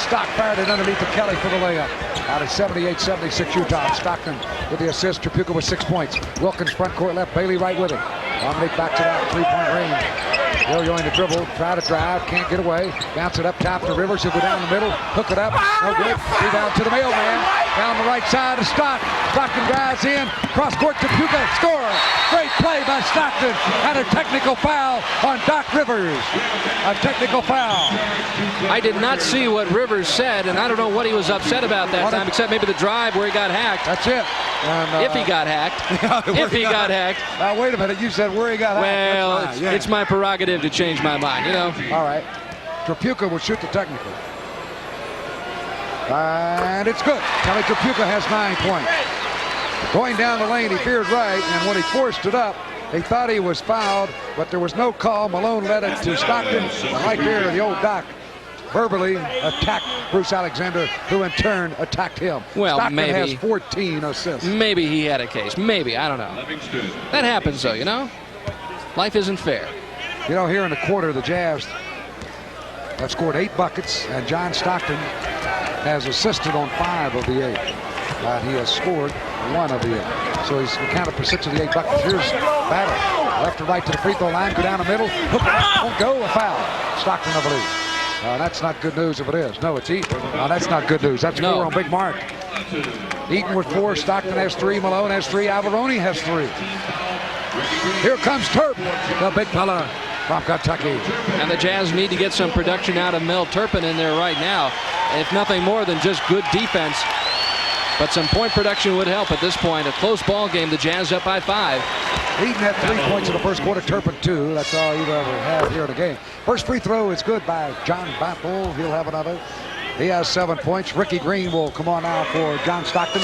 Stock fired it underneath to Kelly for the layup. Out of 78-76 Utah. Stockton with the assist. Tripucka with 6 points. Wilkins front court left. Bailey right with him. Dominique backs it out, 3-point range. Yo-yoing the dribble, try to drive, can't get away. Bounce it up top to Rivers, he'll go down the middle, hook it up, no good. Rebound to the mailman, down the right side to Stockton drives in, cross court to Puka, score. Great play by Stockton, and a technical foul on Doc Rivers. A technical foul. I did not see what Rivers said, and I don't know what he was upset about that time, except maybe the drive where he got hacked. That's it. And, if he got hacked. If he got hacked. Now, wait a minute. You said where he got hacked. Well, it's my prerogative to change my mind, you know. All right. Trapuka will shoot the technical. And it's good. Kelly Trapuka has 9 points. Going down the lane, he veered right, and when he forced it up, he thought he was fouled, but there was no call. Malone led it to Stockton. And right there, the old Doc verbally attacked Bruce Alexander, who in turn attacked him. Well, Stockton maybe has 14 assists. Maybe he had a case. Maybe. I don't know. That happens, though, you know? Life isn't fair. You know, here in the quarter, the Jazz have scored 8 buckets, and John Stockton has assisted on 5 of the 8. And he has scored 1 of the 8. So he's accounted for 6 of the 8 buckets. Here's Battle. Left to right to the free throw line, go down the middle. Hook it, won't go, a foul. Stockton, I believe. That's not good news if it is. No, it's Eaton. That's not good news. That's 4 on Big Mark. Eaton with 4. Stockton has 3. Malone has 3. Alvarone has 3. Here comes Turp, the big fella from Kentucky. And the Jazz need to get some production out of Mel Turpin in there right now. If nothing more than just good defense. But some point production would help at this point. A close ball game. The Jazz up by 5. Eaton had 3 points in the first quarter. Turpin 2. That's all you've ever had here in the game. First free throw is good by John Battle. He'll have another. He has 7 points. Ricky Green will come on now for John Stockton.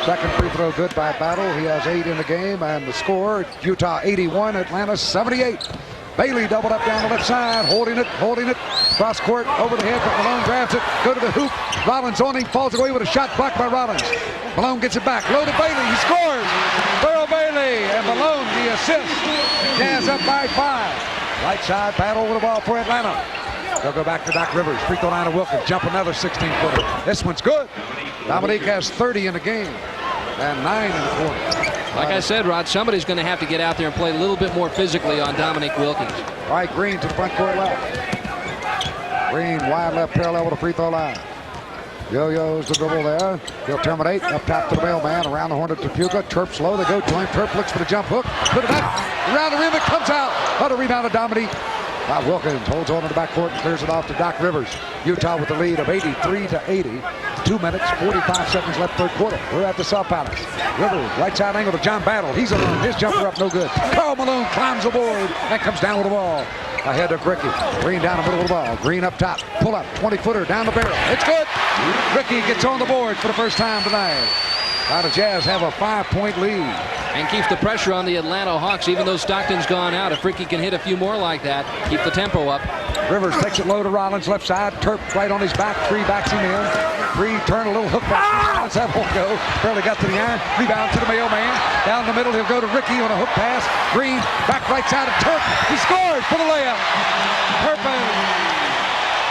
Second free throw good by Battle. He has 8 in the game. And the score, Utah 81, Atlanta 78. Bailey doubled up down the left side, holding it. Cross court, over the head, but Malone grabs it, go to the hoop. Rollins on him, falls away with a shot blocked by Rollins. Malone gets it back, low to Bailey, he scores. Earl Bailey, and Malone the assist. Jazz up by 5. Right side, Battle with the ball for Atlanta. They'll go back to Doc Rivers, free throw line of Wilkins, jump another 16-footer. This one's good. Dominique has 30 in the game, and 9 in the quarter. Like I said, Rod, somebody's going to have to get out there and play a little bit more physically on Dominique Wilkins. All right, Green to the front court left. Green wide left parallel with the free throw line. Yo-yo's the dribble there. He'll terminate up top to the mailman. Around the horn to Puka. Turp slow. They go to him. Turp looks for the jump hook. Put it up. Around the rim. It comes out. Another rebound to Dominique. Wilkins holds on to the backcourt and clears it off to Doc Rivers. Utah with the lead of 83-80. 2 minutes, 45 seconds left third quarter. We're at the South Palace. Rivers, right side angle to John Battle. He's alone. His jumper up no good. Karl Malone climbs aboard and comes down with the ball. Ahead of Ricky. Green down the middle of the ball. Green up top. Pull up. 20-footer down the barrel. It's good. Ricky gets on the board for the first time tonight. Now the Jazz have a 5-point lead. And keeps the pressure on the Atlanta Hawks, even though Stockton's gone out. If Ricky can hit a few more like that, keep the tempo up. Rivers takes it low to Rollins, left side. Turp right on his back. 3 backs him in. 3 turn a little hook back. That won't go. Barely got to the iron. Rebound to the mailman. Down the middle, he'll go to Ricky on a hook pass. Green back right side of Turp. He scores for the layup. Perfect.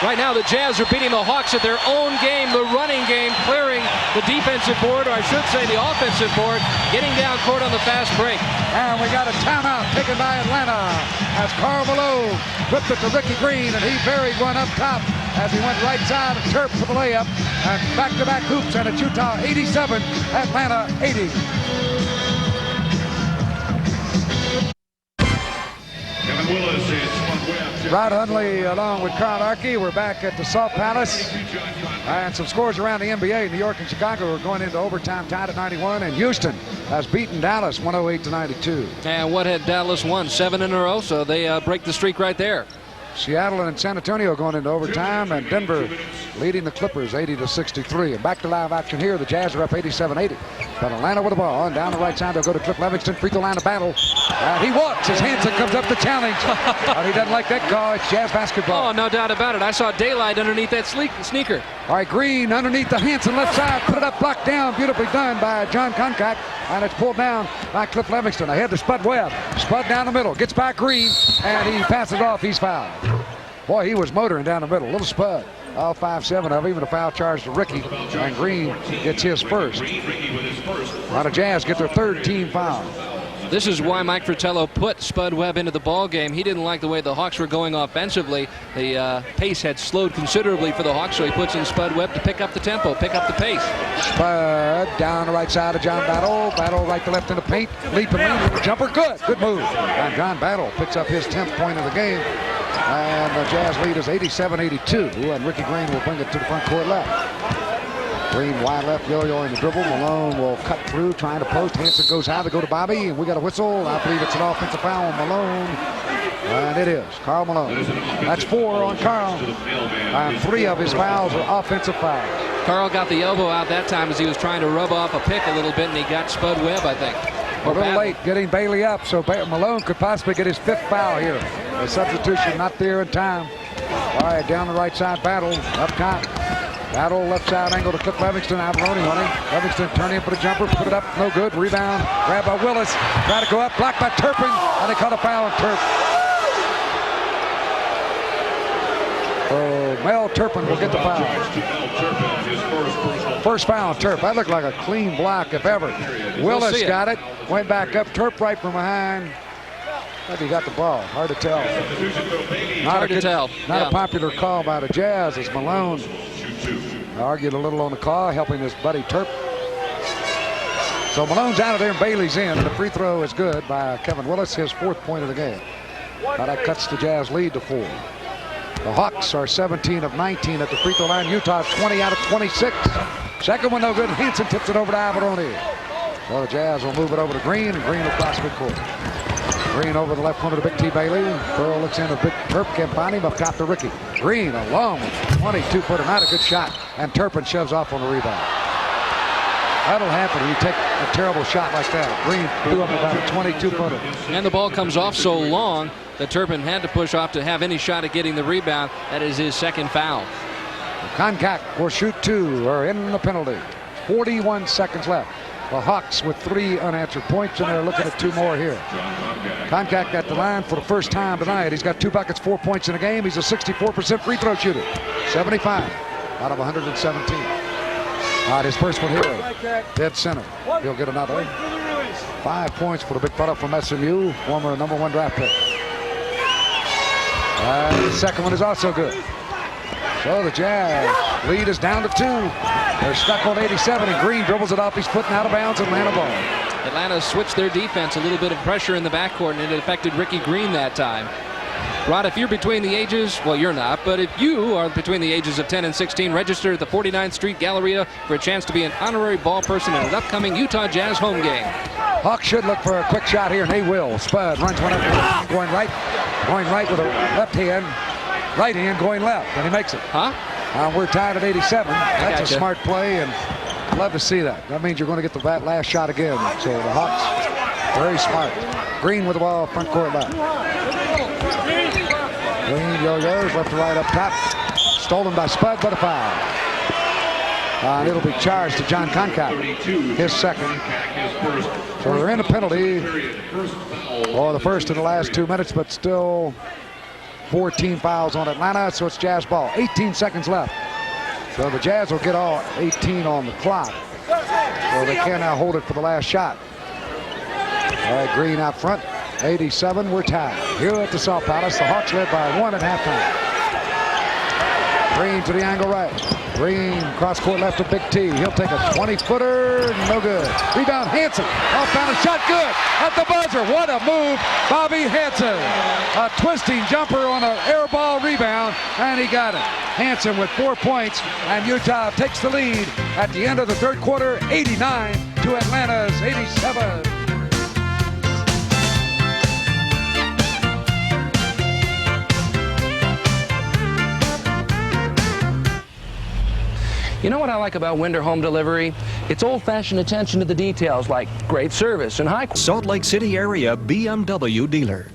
Right now, the Jazz are beating the Hawks at their own game, the running game, clearing the defensive board, or I should say the offensive board, getting down court on the fast break. And we got a timeout taken by Atlanta as Karl Malone whipped it to Ricky Green, and he buried one up top as he went right side of Turp for the layup. And back-to-back hoops, and it's Utah 87, Atlanta 80. Rod Hundley along with Karl Arke. We're back at the Salt Palace. And some scores around the NBA. New York and Chicago are going into overtime tied at 91. And Houston has beaten Dallas 108-92. And what had Dallas won? 7 in a row, so they break the streak right there. Seattle and San Antonio going into overtime, and Denver leading the Clippers 80-63. And back to live action here. The Jazz are up 87-80. But Atlanta with the ball, and down the right side they'll go to Cliff Livingston, free throw line of Battle. And he walks. His Hansen comes up the challenge. But he doesn't like that call. It's Jazz basketball. Oh, no doubt about it. I saw daylight underneath that sneaker. All right, Green underneath the Hansen left side, put it up, blocked down, beautifully done by John Concack, and it's pulled down by Cliff Livingston. Ahead to Spud Webb. Spud down the middle, gets back Green, and he passes off. He's fouled. Boy, he was motoring down the middle. Little Spud. All 5-7 of even a foul charge to Ricky, and Green gets his first. Now the Jazz get their 3rd team foul. This is why Mike Fratello put Spud Webb into the ball game. He didn't like the way the Hawks were going offensively. The pace had slowed considerably for the Hawks, so he puts in Spud Webb to pick up the tempo, pick up the pace. Spud down the right side of John Battle. Battle right to left in the paint. Leap and lead. Jumper. Good move. And John Battle picks up his 10th point of the game. And the Jazz lead is 87-82. And Ricky Green will bring it to the front court left. Green wide left, yo-yo in the dribble. Malone will cut through, trying to post. Hanson goes high to go to Bobby, and we got a whistle. I believe it's an offensive foul on Malone. And it is. Karl Malone. That's 4 on Karl. And 3 of his fouls are offensive fouls. Karl got the elbow out that time as he was trying to rub off a pick a little bit, and he got Spud Webb, I think. A little late getting Bailey up, so Malone could possibly get his 5th foul here. The substitution not there in time. All right, down the right side, Battle up top. Battle left side angle to Cook Livingston. Avalone on him. Livingston turning for the jumper. Put it up. No good. Rebound. Grabbed by Willis. Try to go up. Blocked by Turpin. And they caught a foul on Turp. So Mel Turpin will get the foul. First foul on Turp. That looked like a clean block if ever. Willis got it. Went back up. Turp right from behind. Maybe he got the ball. Hard to tell. Hard to tell. Not a popular call by the Jazz as Malone argued a little on the call, helping his buddy Turp. So Malone's out of there and Bailey's in. The free throw is good by Kevin Willis, his 4th point of the game. Now that cuts the Jazz lead to 4. The Hawks are 17 of 19 at the free throw line. Utah 20 out of 26. Second one no good. Hanson tips it over to Avalone. So the Jazz will move it over to Green, and Green will cross midcourt. Green over the left corner to Big T. Bailey. Pearl looks in. A big Turp can't find him. Up top to Ricky. Green a long 22-footer. Not a good shot. And Turpin shoves off on the rebound. That'll happen when you take a terrible shot like that. Green threw up about a 22-footer. And the ball comes off so long that Turpin had to push off to have any shot at getting the rebound. That is his 2nd foul. Koncak will shoot 2 or in the penalty. 41 seconds left. The Hawks with 3 unanswered points, and they're looking at 2 more here. Koncak at the line for the first time tonight. He's got 2 buckets, 4 points in a game. He's a 64% free throw shooter. 75 out of 117. All right, his first one here. Dead center. He'll get another. 5 points for the big fella from SMU, former #1 draft pick. And the second one is also good. So the Jazz lead is down to 2. They're stuck on 87, and Green dribbles it off his foot and out of bounds. Atlanta ball. Atlanta switched their defense, a little bit of pressure in the backcourt, and it affected Ricky Green that time. Rod, if you're between the ages, well, you're not, but if you are between the ages of 10 and 16, register at the 49th Street Galleria for a chance to be an honorary ball person in an upcoming Utah Jazz home game. Hawks should look for a quick shot here, and they will. Spud runs one up, going right with a left hand, right hand going left, and he makes it. We're tied at 87. That's a smart play, and love to see that. That means you're going to get the last shot again. So the Hawks, very smart. Green with the ball, front court left. Green yo-yos left to right up top. Stolen by Spud, but a foul. And it'll be charged to John Koncak, his 2nd. So they're in a penalty for the first in the last 2 minutes, but still 14 fouls on Atlanta, so it's Jazz ball. 18 seconds left. So the Jazz will get all 18 on the clock. So they can now hold it for the last shot. All right, Green out front. 87, we're tied. Here at the South Palace, the Hawks led by 1 at halftime. Green to the angle right. Green cross court left to Big T. He'll take a 20-footer, no good. Rebound, Hanson. Off balance shot, good. At the buzzer, what a move, Bobby Hanson. A twisting jumper on an air ball rebound, and he got it. Hanson with 4 points, and Utah takes the lead at the end of the 3rd quarter, 89 to Atlanta's 87. You know what I like about Winder Home Delivery? It's old-fashioned attention to the details, like great service and high... Salt Lake City area BMW dealer.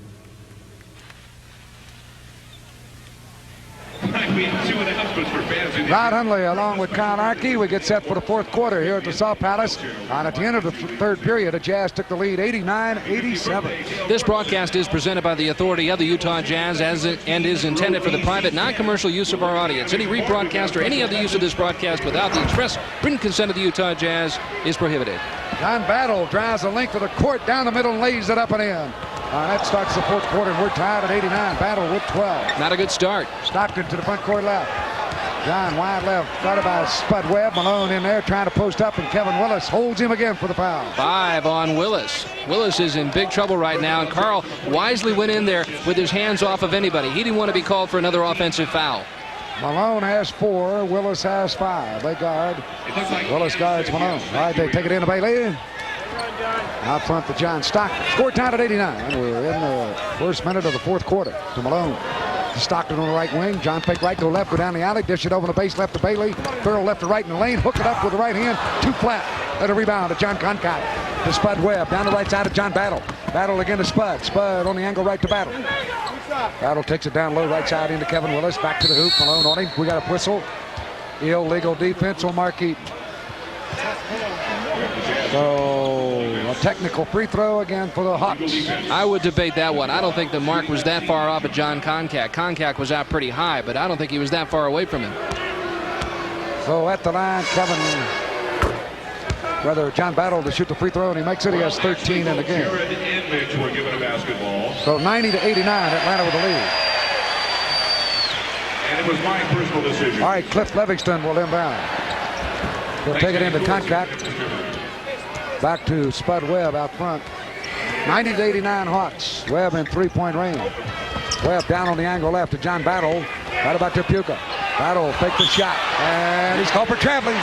We have 2 announcements for fans in the Rod Hundley along with Karl Nique. We get set for the fourth quarter here at the Salt Palace. And at the end of the third period, the Jazz took the lead 89-87. This broadcast is presented by the authority of the Utah Jazz and is intended for the private, non-commercial use of our audience. Any rebroadcast or any other use of this broadcast without the express written consent of the Utah Jazz is prohibited. John Battle drives the length of the court down the middle and lays it up and in. That starts the fourth quarter, and we're tied at 89. Battle with 12. Not a good start. Stockton to the front court left. John wide left, guarded by Spud Webb. Malone in there trying to post up, and Kevin Willis holds him again for the foul. 5 on Willis. Willis is in big trouble right now, and Karl wisely went in there with his hands off of anybody. He didn't want to be called for another offensive foul. Malone has 4, Willis has 5. They guard. Willis guards Malone. All right, they take it in to Bailey. Out front to John Stockton. Score tied at 89. We're in the first minute of the fourth quarter. To Malone. Stockton on the right wing. John fake right, go left, go down the alley. Dish it over the base, left to Bailey. Farrell left to right in the lane. Hook it up with the right hand. Too flat. Let a rebound to John Concat. To Spud Webb. Down the right side of John Battle. Battle again to Spud. Spud on the angle right to Battle. Battle takes it down low right side into Kevin Willis. Back to the hoop. Malone on him. We got a whistle. Illegal defense on Mark Eaton. So a technical free throw again for the Hawks. I would debate that one. I don't think the mark was that far off of John Concat. Concat was out pretty high, but I don't think he was that far away from him. So at the line, John Battle to shoot the free throw, and he makes it. He has 13 in the game. So 90-89, Atlanta with the lead. And it was my personal decision. All right, Cliff Livingston will inbound. He'll take it into Concat. Back to Spud Webb out front. 90-89 Hawks. Webb in three-point range. Webb down on the angle left to John Battle. Right about to Puka. Battle fake the shot. And he's called for traveling.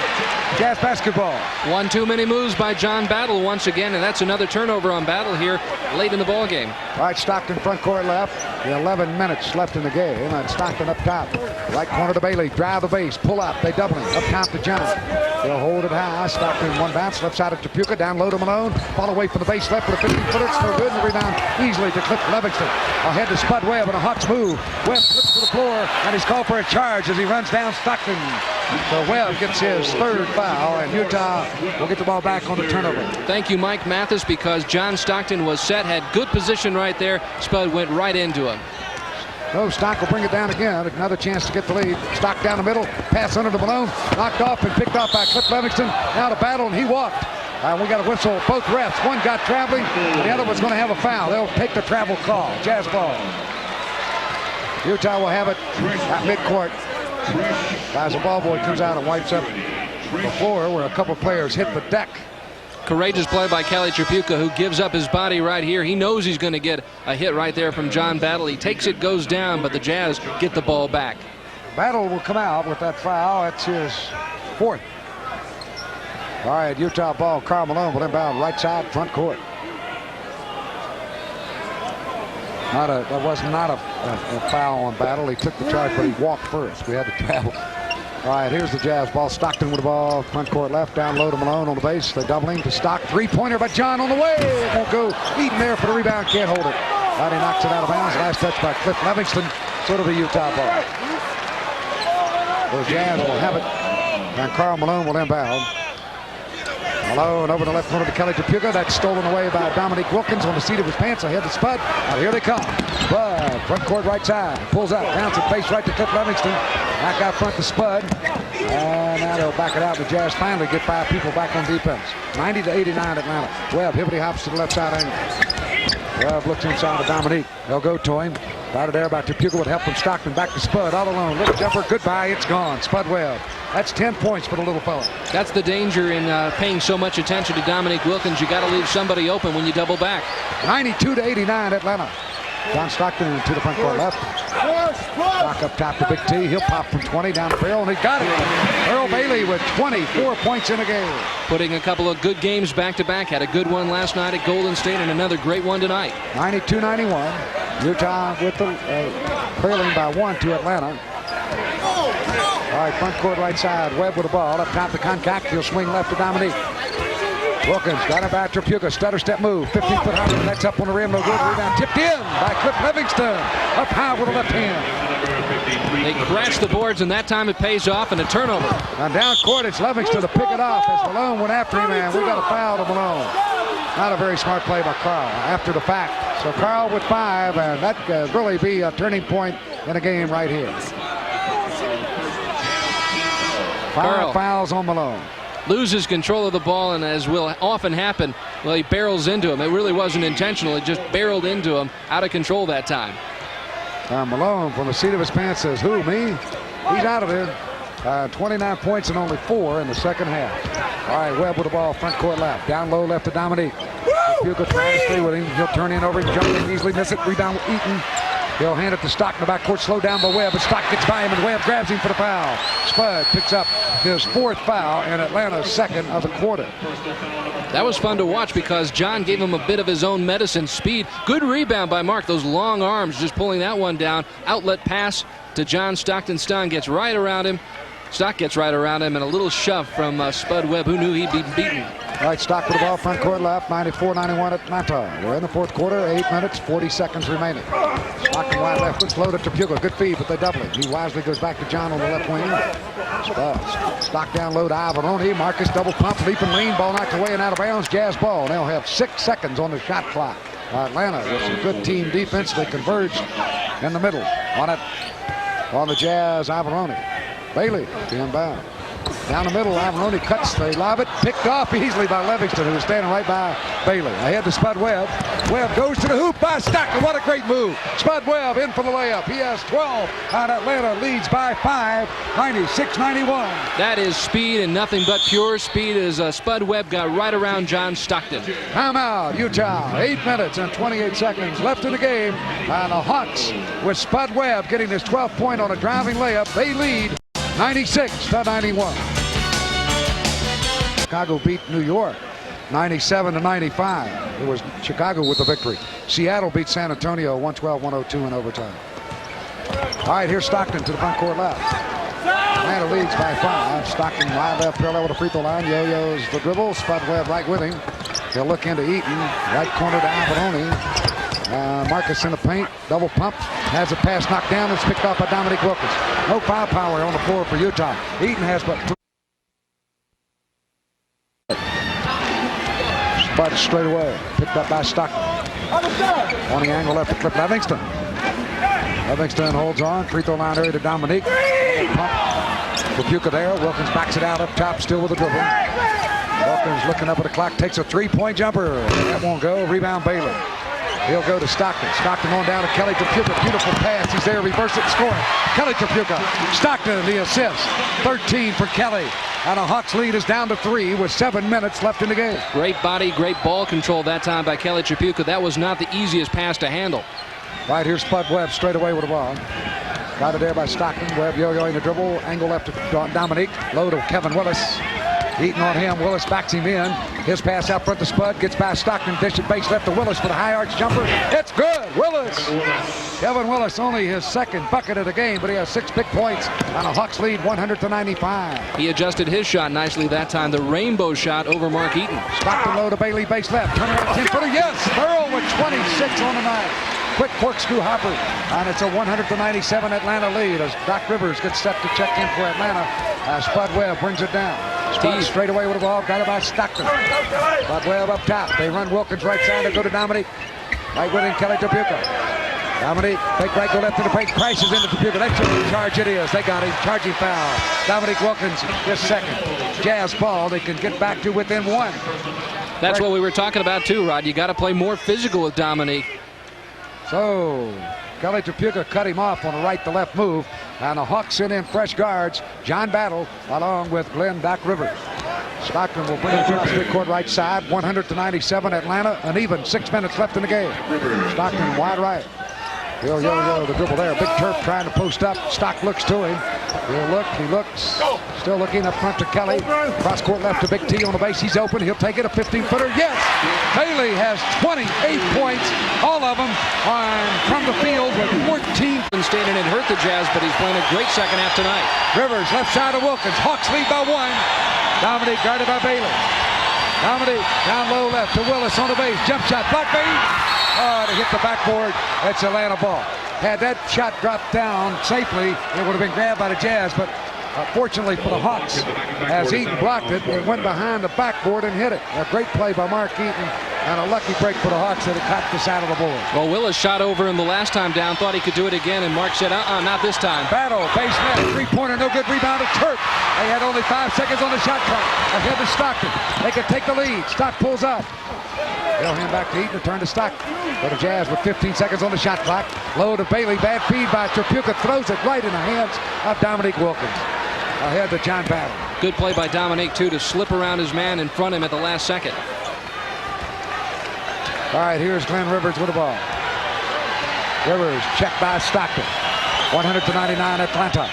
Jazz basketball. One too many moves by John Battle once again, and that's another turnover on Battle here late in the ball game. All right, Stockton front court left. 11 minutes left in the game. And Stockton up top. Right corner to Bailey. Drive the base. Pull up. They double him. Up top to John. They'll hold it high. Stockton one bounce. Left side of Tapuka. Down low to Malone. Fall away from the base left for the 50-footer. It's no good. And the rebound easily to Cliff Livingston. Ahead to Spud Webb and a Hawks move. Webb flips to the floor. And he's called for a charge as he runs down Stockton. So Webb gets his third foul. And Utah will get the ball back on the turnover. Thank you, Mike Mathis, because John Stockton was set. Had good position right there. Spud went right into him. So Stock will bring it down again. Another chance to get the lead. Stock down the middle. Pass under to Malone. Knocked off and picked off by Cliff Livingston. Now to Battle, and he walked. We got a whistle. Both refs. One got traveling. The other was going to have a foul. They'll take the travel call. Jazz ball. Utah will have it at midcourt. As the ball boy comes out and wipes up the floor where a couple players hit the deck. Courageous play by Kelly Tripucka, who gives up his body right here. He knows he's going to get a hit right there from John Battle. He takes it, goes down, but the Jazz get the ball back. Battle will come out with that foul. That's his fourth. All right, Utah ball. Karl Malone will inbound right side, front court. That was not a foul on Battle. He took the charge, but he walked first. We had to travel. All right, here's the Jazz ball. Stockton with the ball. Front court left. Down low to Malone on the base. They double him to Stock. Three-pointer by John on the way. It won't go. Eaton there for the rebound. Can't hold it. He knocks it out of bounds. Last touch by Cliff Livingston. Sort of a Utah ball. The Jazz will have it. And Karl Malone will inbound. Malone over the left corner to Kelly Tripucka. That's stolen away by Dominique Wilkins on the seat of his pants. Ahead to Spud. Here they come. Spud, front court right side. Pulls up, bounces face right to Cliff Livingston. Back out front to Spud. And now they'll back it out. The Jazz finally get 5 people back on defense. 90-89 Atlanta. Webb, hippity hops to the left side angle. Webb looks inside to Dominique. They'll go to him. Got it there by Tripucka with help from Stockton. Back to Spud all alone. Little jumper. Goodbye. It's gone. Spud Webb. That's 10 points for the little fella. That's the danger in paying so much attention to Dominique Wilkins. You got to leave somebody open when you double back. 92-89 Atlanta. John Stockton to the front court left. Stock up top to Big T. He'll pop from 20 down to Farrell, and he got it. Earl Bailey with 24 points in the game. Putting a couple of good games back-to-back. Had a good one last night at Golden State and another great one tonight. 92-91. Utah with the trailing by 1 to Atlanta. All right, front court right side. Webb with the ball. Up top to Concac. He'll swing left to Dominique. Wilkins got it by Tripucka. Stutter step move. 15-foot hopper. That's up on the rim. No good. Rebound tipped in by Cliff Livingston. Up high with the left hand. They crash the boards, and that time it pays off, and a turnover. Now down court, it's Livingston to pick it off as Malone went after him, and we got a foul to Malone. Not a very smart play by Karl after the fact. So Karl with 5, and that could really be a turning point in a game right here. Karl 5 fouls on Malone. Loses control of the ball, and as will often happen, well, he barrels into him. It really wasn't intentional. It just barreled into him, out of control that time. Malone from the seat of his pants says, "Who, me?" He's out of there. 29 points and only 4 in the second half. All right, Webb with the ball, front court left. Down low left to Dominique. Puka trying to stay with him. He'll turn in over, jump in, easily miss it. Rebound with Eaton. He'll hand it to Stock in the backcourt, slow down by Webb, but Stock gets by him, and Webb grabs him for the foul. Spud picks up his 4th foul and Atlanta's 2nd of the quarter. That was fun to watch because John gave him a bit of his own medicine, speed. Good rebound by Mark. Those long arms just pulling that one down. Outlet pass to John Stockton. Stein gets right around him. Stock gets right around him, and a little shove from Spud Webb, who knew he'd be beaten. All right, Stock with the ball, front court left, 94-91 Atlanta. We're in the 4th quarter, 8 minutes, 40 seconds remaining. Stockton wide left, looks loaded to Puka. Good feed, but they double it. He wisely goes back to John on the left wing. Stock down low to Ivanoni. Marcus double pump, leap and lean, ball knocked away and out of bounds. Jazz ball. They'll have 6 seconds on the shot clock. Atlanta with some good team defense. They converge in the middle on it. On the Jazz, Ivanoni. Bailey inbound. Down the middle, Malone cuts, they lob it, picked off easily by Livingston, who was standing right by Bailey. Ahead to Spud Webb. Webb goes to the hoop by Stockton. What a great move. Spud Webb in for the layup. He has 12, and Atlanta leads by 5, 96-91. That is speed and nothing but pure speed as Spud Webb got right around John Stockton. Timeout, Utah. 8 minutes and 28 seconds left in the game. And the Hawks, with Spud Webb getting his 12th point on a driving layup, they lead 96-91. Chicago beat New York 97-95. It was Chicago with the victory. Seattle beat San Antonio 112-102 in overtime. All right, here's Stockton to the front court left. Atlanta leads by 5. Stockton wide left parallel with the free throw line. Yo-yo's the dribble. Spud Webb right with him. He'll look into Eaton. Right corner to Ivanoni. Marcus in the paint. Double pump. Has a pass knocked down. It's picked off by Dominique Wilkins. No foul power on the floor for Utah. Eaton has but 3. Spud straight away. Picked up by Stockton. On the angle left to Clip Livingston. Livingston holds on. Free throw line area to Dominique. Pump for Puka there. Wilkins backs it out up top, still with the dribble. Wilkins looking up at the clock, takes a 3-point jumper. That won't go. Rebound Bailey. He'll go to Stockton. Stockton on down to Kelly Tripucka. Beautiful pass. He's there. Reverse it. Score it. Kelly Tripucka. Stockton the assist. 13 for Kelly. And a Hawks lead is down to 3 with 7 minutes left in the game. Great body, great ball control that time by Kelly Tripucka. That was not the easiest pass to handle. Right, here's Spud Webb straight away with the ball. Got it there by Stockton. Webb yo-yoing the dribble. Angle left to Dominique. Low to Kevin Willis. Eaton on him. Willis backs him in. His pass out front to Spud. Gets by Stockton. Dish it base left to Willis for the high arch jumper. It's good. Willis. Kevin Willis only his 2nd bucket of the game, but he has 6 big points. And a Hawks lead 100-95. He adjusted his shot nicely that time. The rainbow shot over Mark Eaton. Stockton low to Bailey base left. Turn around 10-footer. Yes. Earl with 26 on the night. Quick corkscrew hopper, and it's a 100-97 Atlanta lead as Doc Rivers gets set to check in for Atlanta. Spud Webb brings it down. Spud straight away with the ball, got it by Stockton. Spud Webb up top. They run Wilkins right side to go to Dominique. Right with him, Kelly Tripucka. Dominique, fake right, go left to the paint, crashes into Tripucka. That's a charge it is. They got him. Charging foul. Dominique Wilkins, his 2nd. Jazz ball. They can get back to within 1. That's what we were talking about too, Rod. You got to play more physical with Dominique. So, Kelly Tripucka cut him off on a right-to-left move. And the Hawks send in fresh guards. John Battle along with Glenn Doc Rivers. Stockton will bring it across midcourt right side. 100-97 Atlanta. An even 6 minutes left in the game. Stockton wide right. Yo, the dribble there. Big Turf trying to post up. Stock looks to him. He'll look, he looks. Still looking up front to Kelly. Cross court left to Big T on the base. He's open. He'll take it. A 15-footer. Yes! Bailey has 28 points. All of them from the field with 14. Stayed in and hurt the Jazz, but he's playing a great second half tonight. Rivers left side of Wilkins. Hawks lead by 1. Dominique guarded by Bailey. Dominique down low left to Willis on the base. Jump shot. Block Bailey. To hit the backboard. It's Atlanta ball. Had that shot dropped down safely, it would have been grabbed by the Jazz, but fortunately for the Hawks, as Eaton blocked it, it went behind the backboard and hit it. A great play by Mark Eaton, and a lucky break for the Hawks that it caught this out of the board. Well, Willis shot over him the last time down, thought he could do it again, and Mark said, not this time. Battle, base net, three-pointer, no good, rebound to Turp. They had only 5 seconds on the shot clock. Ahead to Stockton. They can take the lead. Stock pulls up. They'll hand back to Eaton, return to Stockton. Go to Jazz with 15 seconds on the shot clock. Low to Bailey, bad feed by Tripucka, throws it right in the hands of Dominique Wilkins. Ahead to John Battle. Good play by Dominique, too, to slip around his man and front him at the last second. All right, here's Glenn Rivers with the ball. Rivers checked by Stockton. 100-99 Atlanta.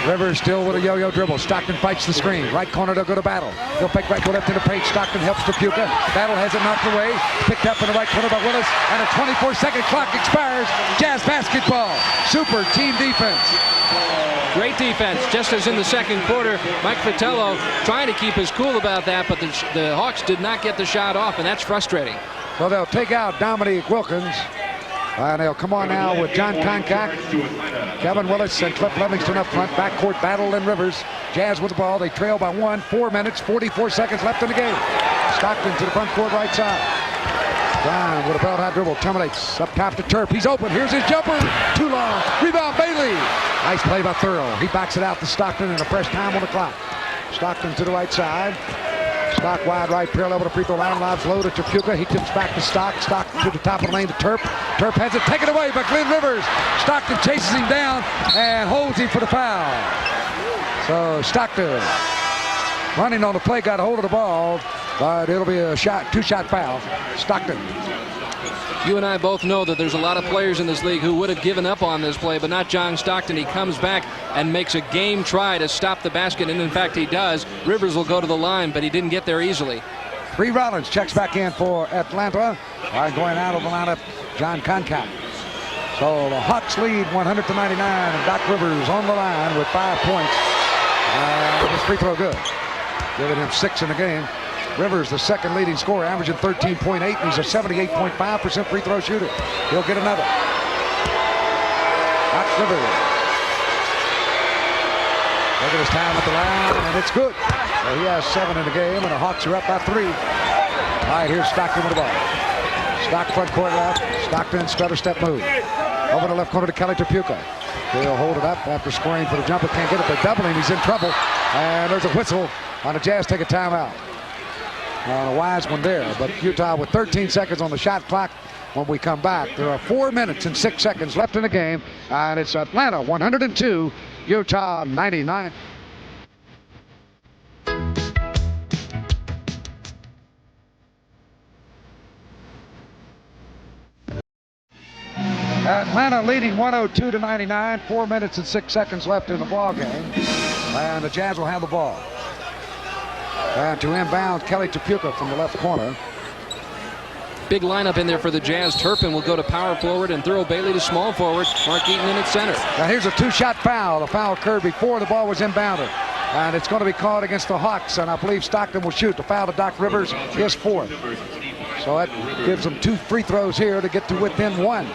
Rivers still with a yo-yo dribble. Stockton fights the screen. Right corner, they'll go to Battle. He'll fake right, go left in the paint. Stockton helps Tripucka. Battle has it knocked away. Picked up in the right corner by Willis. And a 24-second clock expires. Jazz basketball. Super team defense. Great defense, just as in the second quarter. Mike Fratello trying to keep his cool about that, but the Hawks did not get the shot off, and that's frustrating. So they'll take out Dominique Wilkins. And they'll come on now with John Koncak, Kevin Willis, and Cliff Livingston up front. Backcourt Battle and Rivers. Jazz with the ball. They trail by 1. 4 minutes, 44 seconds left in the game. Stockton to the front court right side. Brown with a belt high dribble. Terminates up top to Turp. He's open. Here's his jumper. Too long. Rebound Bailey. Nice play by Thurl. He backs it out to Stockton and a fresh time on the clock. Stockton to the right side. Stock wide right, parallel to the free throw line, lobs low to Tripucka. He tips back to Stock. Stock to the top of the lane to Turp. Turp has it taken away by Glenn Rivers. Stockton chases him down and holds him for the foul. So Stockton running on the play, got a hold of the ball, but it'll be a two-shot foul. Stockton. You and I both know that there's a lot of players in this league who would have given up on this play, but not John Stockton. He comes back and makes a game try to stop the basket, and in fact he does. Rivers will go to the line, but he didn't get there easily. Bree Rollins checks back in for Atlanta. Going out of the lineup, John Koncak. So the Hawks lead 100-99, and Doc Rivers on the line with 5 points. His free throw good. Giving him 6 in the game. Rivers, the second leading scorer, averaging 13.8, and he's a 78.5% free throw shooter. He'll get another. Doc Rivers. Look at his time at the line, and it's good. So he has 7 in the game, and the Hawks are up by 3. All right, here's Stockton with the ball. Stock front court left. Stockton, stutter step move. Over the left corner to Kelly Tripucka. He'll hold it up after scoring for the jumper. Can't get it. They're doubling. He's in trouble. And there's a whistle on the Jazz. Take a timeout. A wise one there. But Utah with 13 seconds on the shot clock. When we come back, there are 4 minutes and 6 seconds left in the game. And it's Atlanta 102, Utah 99. Atlanta leading 102-99. 4 minutes and 6 seconds left in the ball game. And the Jazz will have the ball. And to inbound, Kelly Tripucka from the left corner. Big lineup in there for the Jazz. Turpin will go to power forward and Thurl Bailey to small forward. Mark Eaton in at center. Now here's a 2-shot foul. The foul occurred before the ball was inbounded. And it's going to be called against the Hawks. And I believe Stockton will shoot. The foul to Doc Rivers is 4th. So that gives them 2 free throws here to get to within 1.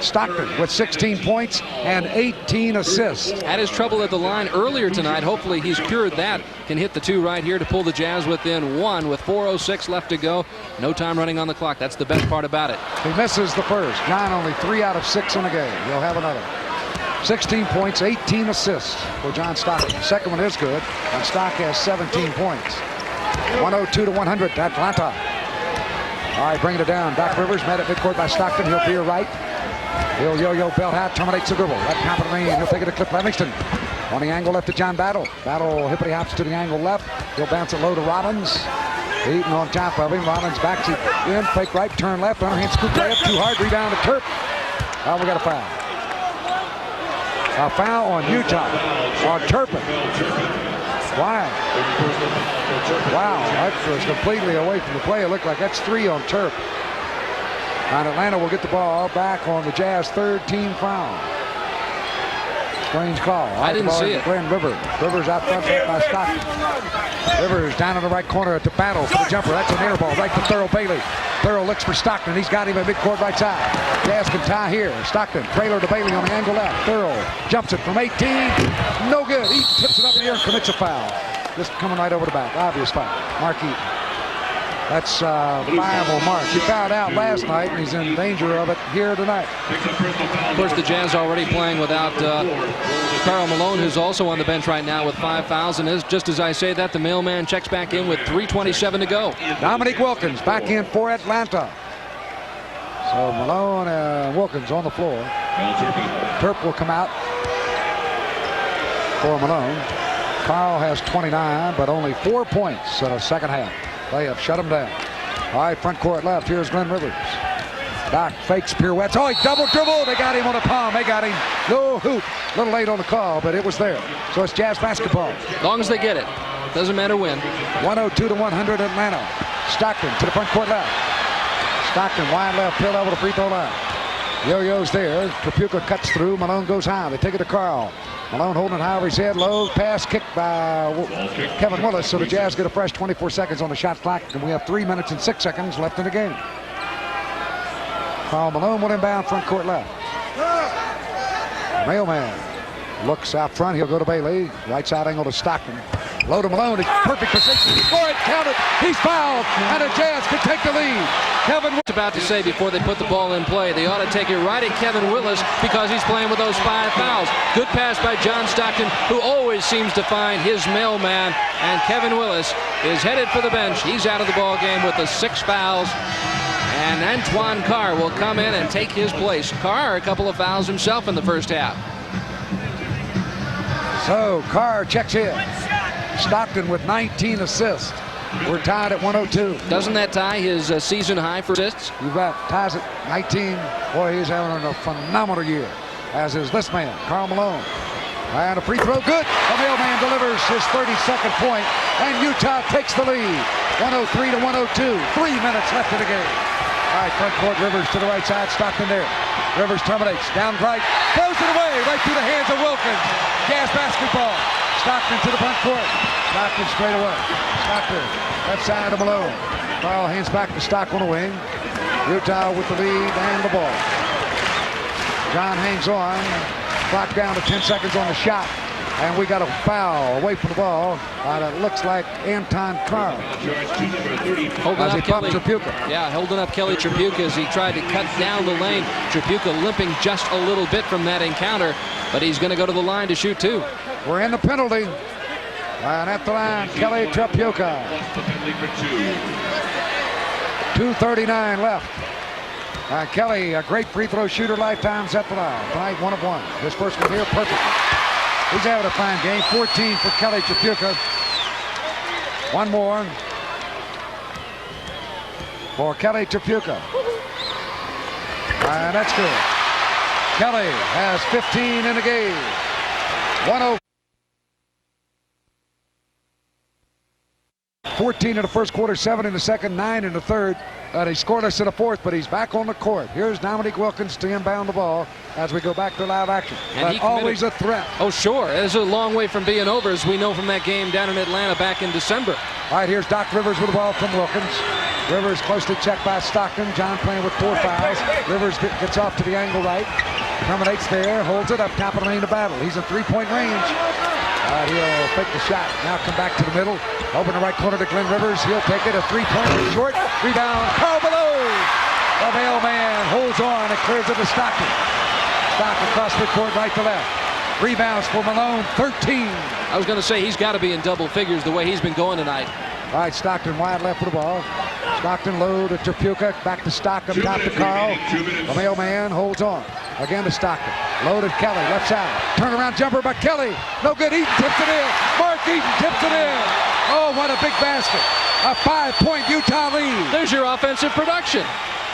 Stockton with 16 points and 18 assists. Had his trouble at the line earlier tonight. Hopefully he's cured that. Can hit the 2 right here to pull the Jazz within 1 with 4:06 left to go. No time running on the clock. That's the best part about it. He misses the first. John only 3 out of 6 in the game. He'll have another. 16 points, 18 assists for John Stockton. The second one is good, and Stock has 17 points. 102-100, Atlanta. All right, bringing it down. Doc Rivers met at midcourt by Stockton. He'll veer right. He'll yo-yo belt hat, terminates the dribble. Right top of the lane. He'll take it to Cliff Livingston. On the angle left to John Battle. Battle hippity hops to the angle left. He'll bounce it low to Rollins. Eaton on top of him. Rollins backs it in. Fake right, turn left. Underhand scoop layup. Too hard. Rebound to Turp. Oh, we got a foul. A foul on Utah. On Turpin. Wow. Wow, that was completely away from the play. It looked like that's 3 on Turp. And Atlanta will get the ball back on the Jazz 3rd team foul. Strange call. I didn't see it. Glenn Rivers. Rivers out front by Stockton. Rivers down in the right corner at the battle for the jumper. That's an air ball right to Thurl Bailey. Thurl looks for Stockton. He's got him at midcourt right side. Jazz can tie here. Stockton, trailer to Bailey on the angle left. Thurl jumps it from 18. No good. Eaton tips it up in the air and commits a foul. Just coming right over the back. Obvious foul. Mark Eaton. That's viable mark. He fouled out last night, and he's in danger of it here tonight. Of course, the Jazz already playing without Karl Malone, who's also on the bench right now with 5 fouls. And just as I say that, the mailman checks back in with 3:27 to go. Dominique Wilkins back in for Atlanta. So Malone and Wilkins on the floor. Turp will come out for Malone. Karl has 29, but only 4 points in the second half. They have shut him down. All right, front court left. Here's Glenn Rivers. Doc fakes pirouettes. Oh, he double dribble. They got him on the palm. They got him. No hoop. A little late on the call, but it was there. So it's Jazz basketball. As long as they get it. Doesn't matter when. 102-100 Atlanta. Stockton to the front court left. Stockton wide left, field over the free throw line. Yo-yo's there. Trapuka cuts through. Malone goes high. They take it to Karl. Malone holding it high over his head. Low pass kicked by Kevin Willis. So the Jazz get a fresh 24 seconds on the shot clock. And we have 3 minutes and 6 seconds left in the game. Karl Malone will inbound front court left. Mailman looks out front. He'll go to Bailey. Right side angle to Stockton. Low to Malone. It's perfect position. Score it. Count it. He's fouled. And the Jazz can take the lead. Kevin was About to say before they put the ball in play, they ought to take it right at Kevin Willis because he's playing with those 5 fouls. Good pass by John Stockton, who always seems to find his mailman. And Kevin Willis is headed for the bench. He's out of the ball game with the 6 fouls. And Antoine Carr will come in and take his place. Carr, a couple of fouls himself in the first half. So Carr checks in. Stockton with 19 assists. We're tied at 102. Doesn't that tie his season high for assists? You've got ties at 19. Boy, he's having a phenomenal year, as is this man, Karl Malone. And a free throw, good. The mailman delivers his 32nd point, and Utah takes the lead. 103-102. 3 minutes left in the game. All right, front court, Rivers to the right side, Stockton there. Rivers terminates, down right, throws it away, right through the hands of Wilkins. Jazz basketball. Stockton to the front court. Stockton straight away. Stockton, left side of Malone. Karl hands back to Stock on the wing. Utah with the lead and the ball. John hangs on. Clock down to 10 seconds on the shot. And we got a foul away from the ball. It looks like Anton Karl. Holding as he up Kelly. bumped Trapuka. Yeah, holding up Kelly Trapuka as he tried to cut down the lane. Trapuka limping just a little bit from that encounter, but he's going to go to the line to shoot 2. We're in the penalty. And at the line, Kelly Trapuka. 2:39 left. Kelly, a great free throw shooter, lifetimes at the line. Tonight, 1 of 1. His first one here, perfect. He's having a fine game. 14 for Kelly Trapuka. 1 more for Kelly Trapuka. And that's good. Kelly has 15 in the game. 1-0. 14 in the first quarter, 7 in the second, 9 in the third. He's scoreless in the fourth, but he's back on the court. Here's Dominique Wilkins to inbound the ball as we go back to live action. And but always a threat. Oh, sure. It's a long way from being over, as we know from that game down in Atlanta back in December. All right, here's Doc Rivers with the ball from Wilkins. Rivers closely checked by Stockton. John playing with 4 fouls. Rivers gets off to the angle right. Terminates there, holds it up top of the lane to battle. He's in 3-point range. He'll fake the shot. Now come back to the middle. Open the right corner to Glenn Rivers. He'll take it. A 3-pointer short. Rebound. Karl Malone. The mailman holds on and clears it to Stockton. Stockton across the court right to left. Rebounds for Malone. 13. I was going to say he's got to be in double figures the way he's been going tonight. All right, Stockton wide left for the ball. Stockton low to Trapuka. Back to Stock up top to Karl. The mailman holds on. Again to Stockton. Low to Kelly, left side. Turnaround jumper by Kelly. No good. Eaton tips it in. Mark Eaton tips it in. Oh, what a big basket. A 5-point Utah lead. There's your offensive production.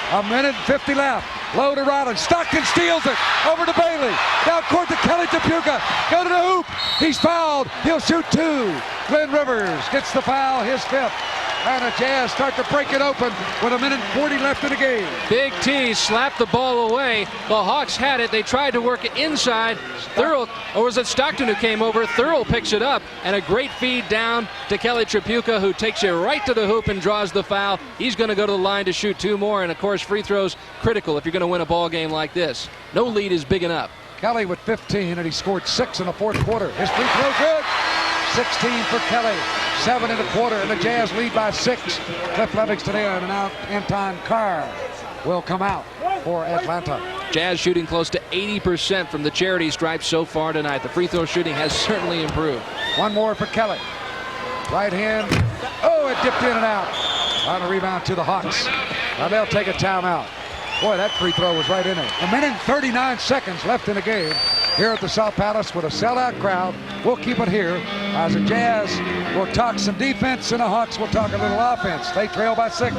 1:50 left. Low to Rollins. Stockton steals it. Over to Bailey. Down court to Kelly Trapuka. Go to the hoop. He's fouled. He'll shoot 2. Glenn Rivers gets the foul, his 5th. And the Jazz start to break it open with 1:40 left in the game. Big T slapped the ball away. The Hawks had it. They tried to work it inside. Thurl, or was it Stockton who came over? Thurl picks it up, and a great feed down to Kelly Tripucka, who takes it right to the hoop and draws the foul. He's going to go to the line to shoot 2 more, and of course free throws critical if you're going to win a ball game like this. No lead is big enough. Kelly with 15, and he scored 6 in the fourth quarter. His free throw good. 16 for Kelly. 7 in the quarter, and the Jazz lead by 6. Cliff Livingston in, and now Anton Karl will come out for Atlanta. Jazz shooting close to 80% from the charity stripe so far tonight. The free throw shooting has certainly improved. One more for Kelly. Right hand. Oh, it dipped in and out. On a rebound to the Hawks. Now they'll take a timeout. Boy, that free throw was right in there. 1:39 left in the game here at the South Palace with a sellout crowd. We'll keep it here as the Jazz will talk some defense and the Hawks will talk a little offense. They trail by 6.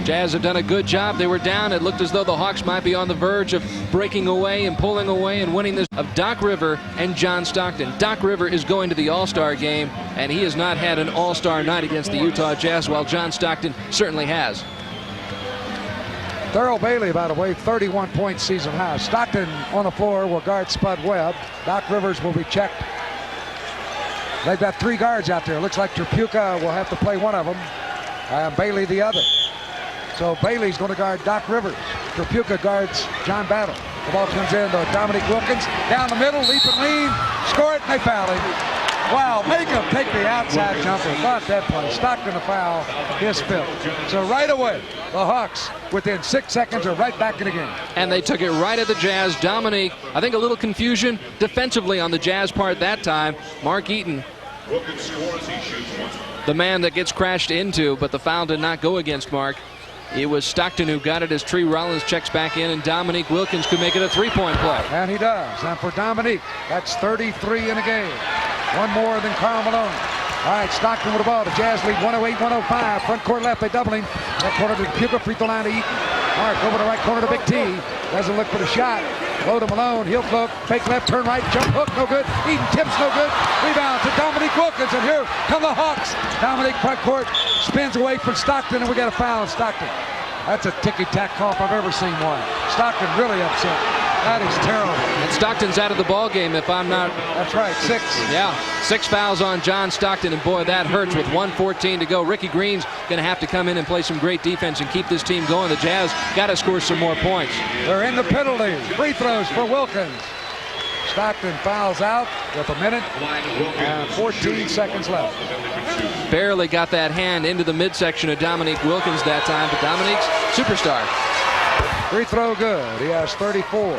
Jazz have done a good job. They were down. It looked as though the Hawks might be on the verge of breaking away and pulling away and winning this of Doc River and John Stockton. Doc River is going to the All-Star game, and he has not had an All-Star night against the Utah Jazz, while John Stockton certainly has. Thurl Bailey, by the way, 31-point season high. Stockton on the floor will guard Spud Webb. Doc Rivers will be checked. They've got 3 guards out there. Looks like Tripucka will have to play one of them, and Bailey the other. So Bailey's going to guard Doc Rivers. Tripucka guards John Battle. The ball comes in to Dominique Wilkins. Down the middle, leap and lean. Score it, and they foul him. Wow, make him take the outside jumper. Thought that play. Stockton the foul, his 5th. So right away, the Hawks, within 6 seconds, are right back in the game. And they took it right at the Jazz. Dominique, I think a little confusion defensively on the Jazz part that time. Mark Eaton, the man that gets crashed into, but the foul did not go against Mark. It was Stockton who got it as Tree Rollins checks back in, and Dominique Wilkins could make it a 3-point play. And he does. And for Dominique, that's 33 in the game. One more than Karl Malone. All right, Stockton with the ball. The Jazz lead 108-105. Front court left, they doubling. That corner to Tripucka, free throw line to Eaton. Mark over the right corner to Big T. Doesn't look for the shot. Low to Malone. He'll look. Fake left, turn right, jump hook, no good. Eaton tips, no good. Rebound to Dominique Wilkins, and here come the Hawks. Dominique front court spins away from Stockton, and we got a foul on Stockton. That's a ticky-tack call if I've ever seen one. Stockton really upset. That is terrible. And Stockton's out of the ball game if I'm not... That's right, 6. Yeah, 6 fouls on John Stockton, and boy, that hurts with 1:14 to go. Ricky Green's going to have to come in and play some great defense and keep this team going. The Jazz got to score some more points. They're in the penalty. Free throws for Wilkins. Stockton fouls out with 1 minute and 14 seconds left. Barely got that hand into the midsection of Dominique Wilkins that time, but Dominique's superstar. Free throw good. He has 34.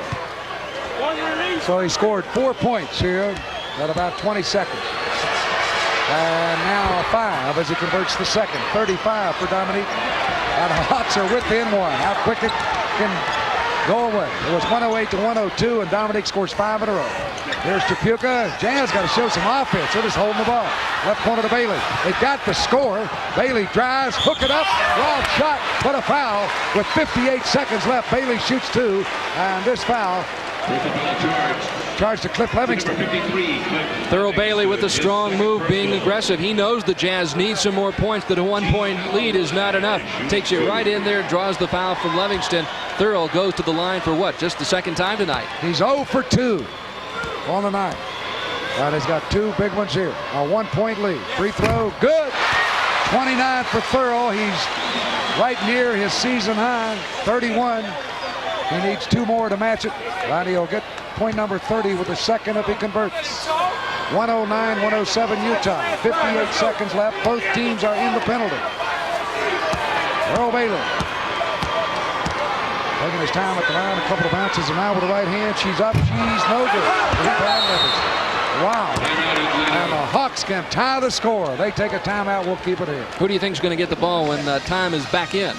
So he scored 4 points here at about 20 seconds. And now 5 as he converts the second. 35 for Dominique. And the Hawks are within 1. How quick it can go away. It was 108-102, and Dominique scores 5 in a row. Here's Tripucka. Jazz got to show some offense. They're just holding the ball. Left corner to Bailey. They got the score. Bailey drives, hook it up, wild shot, but a foul with 58 seconds left. Bailey shoots 2, and this foul charged to Cliff Livingston. Thurl Bailey with a strong move, being aggressive. He knows the Jazz need some more points. That a 1-point lead is not enough. Takes it right in there, draws the foul from Livingston. Thurl goes to the line for what? Just the second time tonight. He's 0 for 2 on the night. And he's got 2 big ones here. A 1-point lead. Free throw, good. 29 for Thurl. He's right near his season high, 31. He needs 2 more to match it. And he'll get point number 30 with the second if he converts. 109-107 Utah. 58 seconds left. Both teams are in the penalty. Thurl Bailey taking his time at the line. A couple of bounces, and now with the right hand. She's up. She's no good. Wow. And the Hawks can tie the score. They take a timeout. We'll keep it here. Who do you think is going to get the ball when time is back in?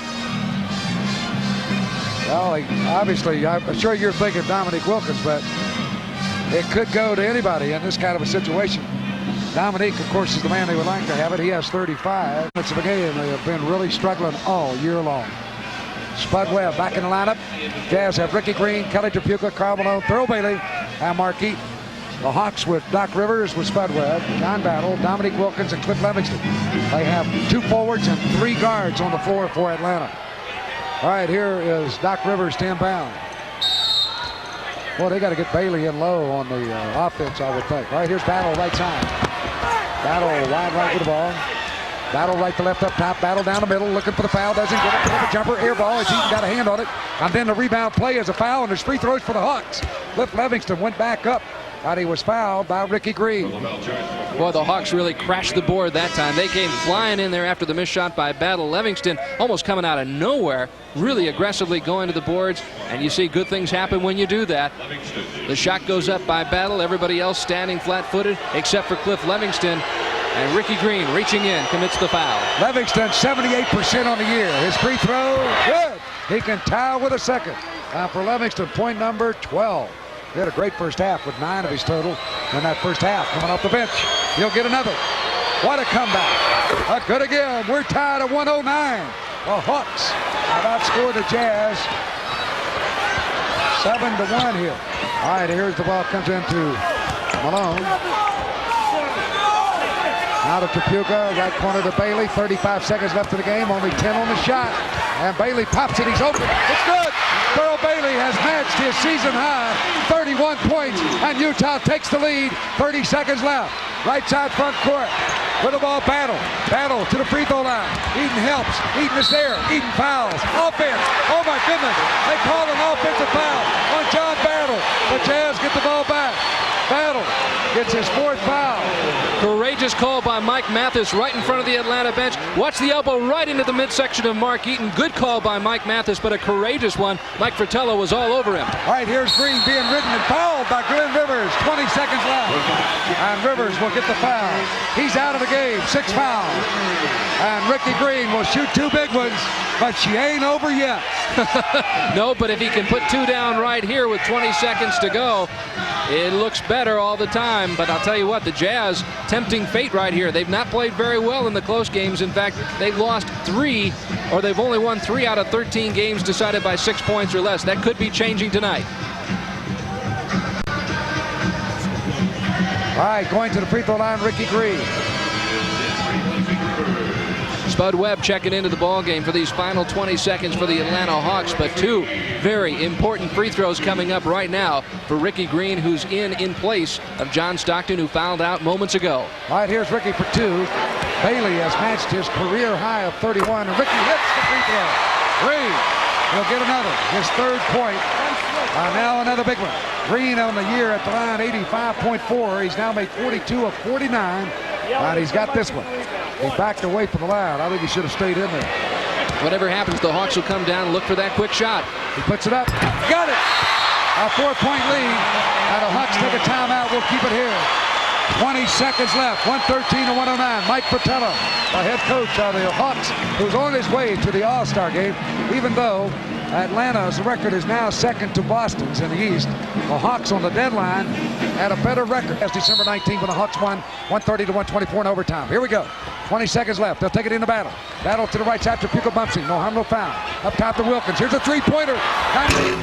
Well, obviously, I'm sure you're thinking Dominique Wilkins, but it could go to anybody in this kind of a situation. Dominique, of course, is the man they would like to have it. He has 35. It's the game. They have been really struggling all year long. Spud Webb back in the lineup. Jazz have Ricky Green, Kelly Tripucka, Karl Malone, Thurl Bailey, and Mark Eaton. The Hawks with Doc Rivers, with Spud Webb, John Battle, Dominique Wilkins, and Cliff Livingston. They have 2 forwards and 3 guards on the floor for Atlanta. All right, here is Doc Rivers to inbound. Well, they got to get Bailey in low on the offense, I would think. All right, here's Battle right side. Battle wide right with the ball. Battle right to left up top. Battle down the middle, looking for the foul. Doesn't get it. The jumper, air ball. He's got a hand on it. And then the rebound play is a foul, and there's free throws for the Hawks. Cliff Livingston went back up. But he was fouled by Ricky Green. Boy, the Hawks really crashed the board that time. They came flying in there after the missed shot by Battle. Livingston almost coming out of nowhere, really aggressively going to the boards, and you see good things happen when you do that. The shot goes up by Battle. Everybody else standing flat-footed except for Cliff Livingston. And Ricky Green reaching in, commits the foul. Livingston 78% on the year. His free throw, good. He can tie with a second. For Livingston, point number 12. He had a great first half with 9 of his total in that first half coming off the bench. He'll get another. What a comeback. Good again. We're tied at 109. The Hawks have outscored the Jazz 7-1 here. All right, here's the ball, comes into Malone. Now to Tripucka, right corner to Bailey. 35 seconds left in the game, only 10 on the shot. And Bailey pops it, he's open. It's good. Karl Bailey has matched his season high, 31 points, and Utah takes the lead. 30 seconds left. Right side front court. With the ball, Battle. Battle to the free throw line. Eaton helps. Eaton is there. Eaton fouls. Offense. Oh my goodness. They call an offensive foul on John Battle. The Jazz get the ball back. Battle gets his 4th foul. Courageous call by Mike Mathis right in front of the Atlanta bench. Watch the elbow right into the midsection of Mark Eaton. Good call by Mike Mathis, but a courageous one. Mike Fratello was all over him. All right, here's Green being ridden and fouled by Glenn Rivers. 20 seconds left. And Rivers will get the foul. He's out of the game. 6 fouls. And Ricky Green will shoot 2 big ones, but she ain't over yet. No, but if he can put 2 down right here with 20 seconds to go, it looks better all the time. But I'll tell you what, the Jazz, tempting fate right here. They've not played very well in the close games. In fact, they've lost 3, or they've only won 3 out of 13 games decided by 6 points or less. That could be changing tonight. All right, going to the free throw line, Ricky Green. Spud Webb checking into the ball game for these final 20 seconds for the Atlanta Hawks, but 2 very important free throws coming up right now for Ricky Green, who's in place of John Stockton, who fouled out moments ago. All right, here's Ricky for 2. Bailey has matched his career high of 31, and Ricky hits the free throw. Green will get another, his 3rd point. Now another big one. Green on the year at the line, 85.4. He's now made 42 of 49, and he's got this one. He backed away from the line. I think he should have stayed in there. Whatever happens, the Hawks will come down and look for that quick shot. He puts it up. Got it! A 4-point lead. And the Hawks take a timeout. We'll keep it here. 20 seconds left. 113-109. Mike Fratello, the head coach of the Hawks, who's on his way to the All-Star game, even though Atlanta's record is now second to Boston's in the East. The Hawks on the deadline had a better record. As December 19th when the Hawks won 130-124 in overtime. Here we go. 20 seconds left. They'll take it into Battle. Battle to the right side. Tripucka bumps him. No harm, no foul. Up top to Wilkins. Here's a 3-pointer.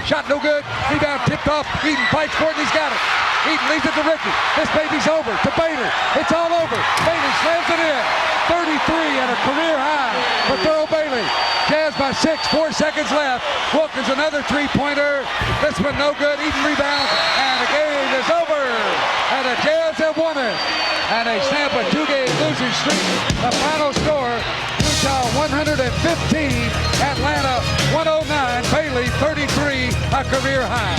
Shot no good. Rebound tipped off. Eaton fights for it and he's got it. Eaton leaves it to Ricky. This baby's over. To Bailey. It's all over. Bailey slams it in. 33 at a career high for Karl Bailey. Jazz by 6. 4 seconds left. Wilkins another 3-pointer. This one no good. Eaton rebounds. And the game is over. And the Jazz have won it. And they snap a 2-game losing streak. The final score, Utah 115, Atlanta 109, Bailey 33, a career high.